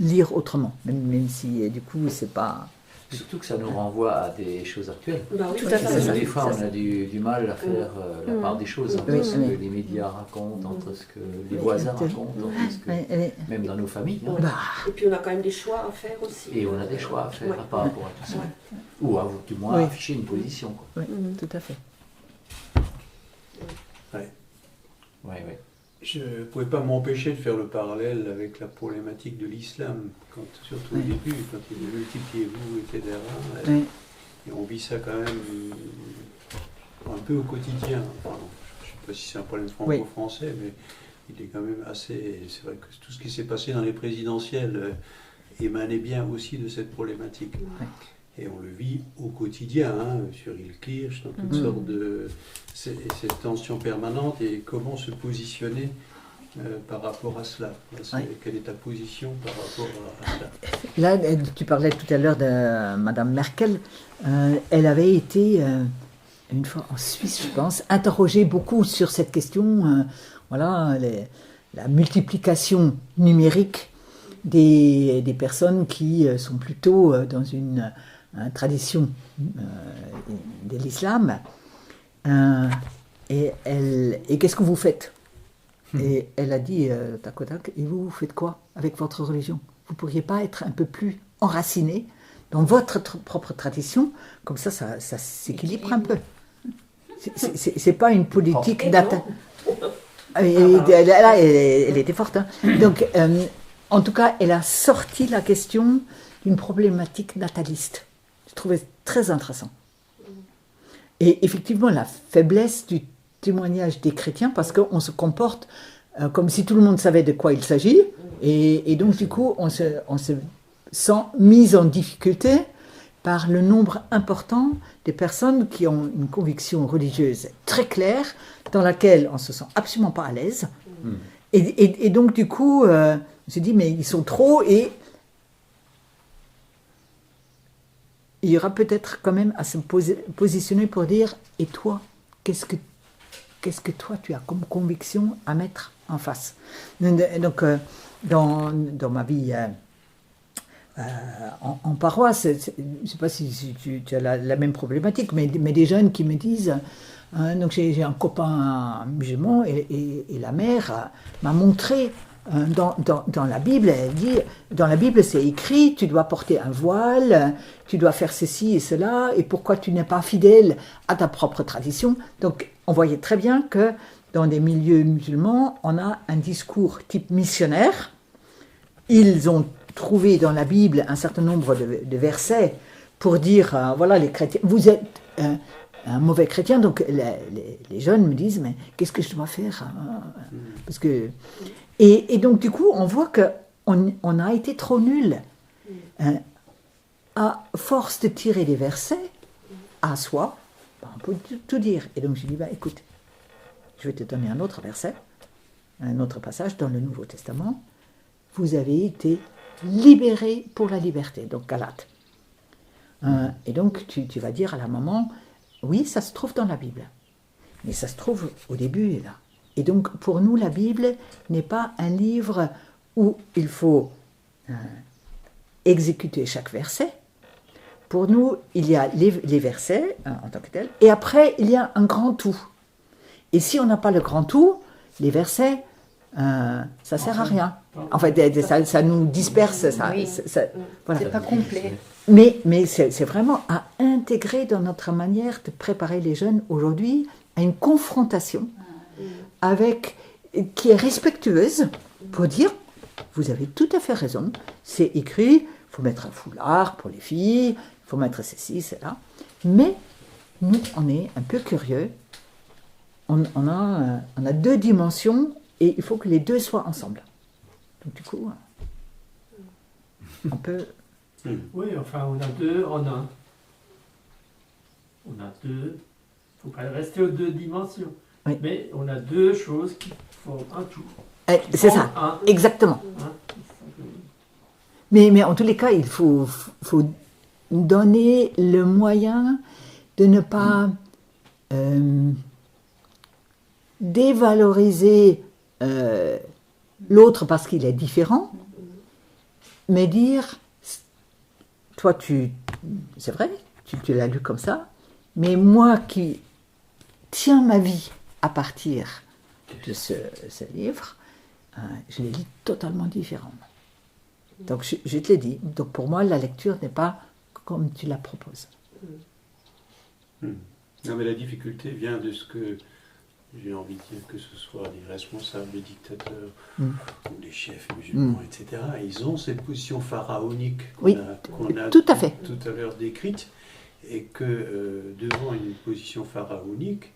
S1: lire autrement, même si du coup c'est pas...
S6: Surtout que ça nous renvoie à des choses actuelles.
S2: Bah oui,
S7: Tout à fait.
S6: Parce que des fois, on a du mal à faire la part des choses entre ce que les médias racontent, entre ce que les voisins racontent, entre ce que... même dans nos familles. Hein.
S2: Et puis on a quand même des choix à faire aussi.
S6: Et on a des choix à faire par rapport à tout ça. Ou du moins afficher une position. Quoi.
S1: Oui, tout à fait.
S6: Ouais.
S3: Je ne pouvais pas m'empêcher de faire le parallèle avec la problématique de l'islam, surtout au début, quand il y a multipliez-vous, etc. Et on vit ça quand même un peu au quotidien. Enfin, je ne sais pas si c'est un problème franco-français, mais il est quand même assez... C'est vrai que tout ce qui s'est passé dans les présidentielles émanait bien aussi de cette problématique. Et on le vit au quotidien, sur Ilkirch, dans toutes sortes de... cette tension permanente et comment se positionner par rapport à cela. Quelle est ta position par rapport à cela?
S1: Là, tu parlais tout à l'heure de Madame Merkel. Elle avait été une fois en Suisse, je pense, interrogé beaucoup sur cette question, voilà, la multiplication numérique des personnes qui sont plutôt dans une tradition de l'islam. Et qu'est-ce que vous faites? Et elle a dit, tac au tac, et vous faites quoi avec votre religion? Vous ne pourriez pas être un peu plus enraciné dans votre propre tradition? Comme ça s'équilibre un peu. C'est pas une politique d'attaque. Elle était forte. Hein. Donc, en tout cas, elle a sorti la question d'une problématique nataliste. Je trouvais très intéressant. Et effectivement, la faiblesse du témoignage des chrétiens, parce qu'on se comporte comme si tout le monde savait de quoi il s'agit, et donc du coup, on se sent mis en difficulté par le nombre important des personnes qui ont une conviction religieuse très claire, dans laquelle on ne se sent absolument pas à l'aise. Et donc du coup, on se dit, mais ils sont trop, et il y aura peut-être quand même à se positionner pour dire, et toi, qu'est-ce que toi tu as comme conviction à mettre en face? Donc, dans ma vie en paroisse, je ne sais pas si tu as la même problématique, mais des jeunes qui me disent, donc j'ai un copain musulman, et la mère m'a montré, dans la Bible, elle dit, dans la Bible c'est écrit, tu dois porter un voile, tu dois faire ceci et cela, et pourquoi tu n'es pas fidèle à ta propre tradition? Donc on voyait très bien que dans des milieux musulmans, on a un discours type missionnaire. Ils ont trouvé dans la Bible un certain nombre de versets pour dire, voilà les chrétiens, vous êtes un mauvais chrétien, donc les jeunes me disent, mais qu'est-ce que je dois faire? Parce que... Et donc, du coup, on voit qu'on a été trop nuls. À force de tirer des versets à soi, on peut tout dire. Et donc, je dis, écoute, je vais te donner un autre verset, un autre passage dans le Nouveau Testament. Vous avez été libérés pour la liberté, donc Galates. Et donc, tu vas dire à la maman, oui, ça se trouve dans la Bible. Mais ça se trouve au début et là. Et donc, pour nous, la Bible n'est pas un livre où il faut exécuter chaque verset. Pour nous, il y a les versets en tant que tels, et après, il y a un grand tout. Et si on n'a pas le grand tout, les versets, ça ne sert à rien. En fait, ça nous disperse.
S10: Voilà. C'est pas complet.
S1: Mais c'est vraiment à intégrer dans notre manière de préparer les jeunes aujourd'hui à une confrontation qui est respectueuse pour dire, vous avez tout à fait raison, c'est écrit, il faut mettre un foulard pour les filles, il faut mettre ceci, cela. Mais nous, on est un peu curieux, on a deux dimensions et il faut que les deux soient ensemble. Donc du coup, on peut...
S4: Oui, enfin, on a deux en un. On a deux, il ne faut pas rester aux deux dimensions. Oui. Mais on a deux choses qui font un tout.
S1: C'est ça, exactement. Mais en tous les cas, il faut donner le moyen de ne pas dévaloriser l'autre parce qu'il est différent, mais dire, toi, c'est vrai, tu l'as lu comme ça, mais moi qui tiens ma vie à partir de ce livre, je l'ai lu totalement différemment. Donc je te l'ai dit, donc pour moi la lecture n'est pas comme tu la proposes.
S3: Non mais la difficulté vient de ce que j'ai envie de dire, que ce soit les responsables, les dictateurs, ou les chefs musulmans, etc. Ils ont cette position pharaonique qu'on a
S1: tout à fait.
S3: Tout à l'heure décrite, et que devant une position pharaonique,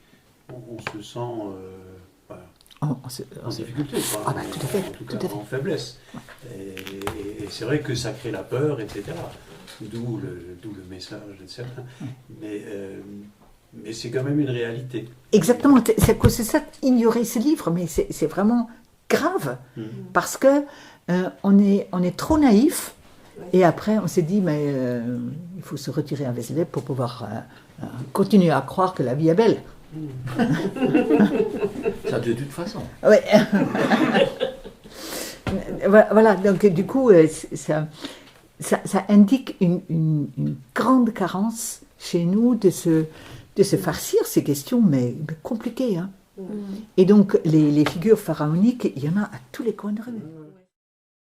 S3: on se sent en difficulté,
S1: tout à fait,
S3: en tout cas en faiblesse. Et c'est vrai que ça crée la peur, etc. D'où le message de certains. Mais c'est quand même une réalité.
S1: Exactement, c'est ça, ignorer ce livre, mais c'est vraiment grave, parce que on est trop naïf Et après, on s'est dit, mais il faut se retirer à Vézelay pour pouvoir continuer à croire que la vie est belle.
S6: Ça, de toute façon.
S1: Oui. Voilà, donc du coup, ça indique une grande carence chez nous de se farcir ces questions, mais compliquées. Hein. Et donc, les figures pharaoniques, il y en a à tous les coins de rue.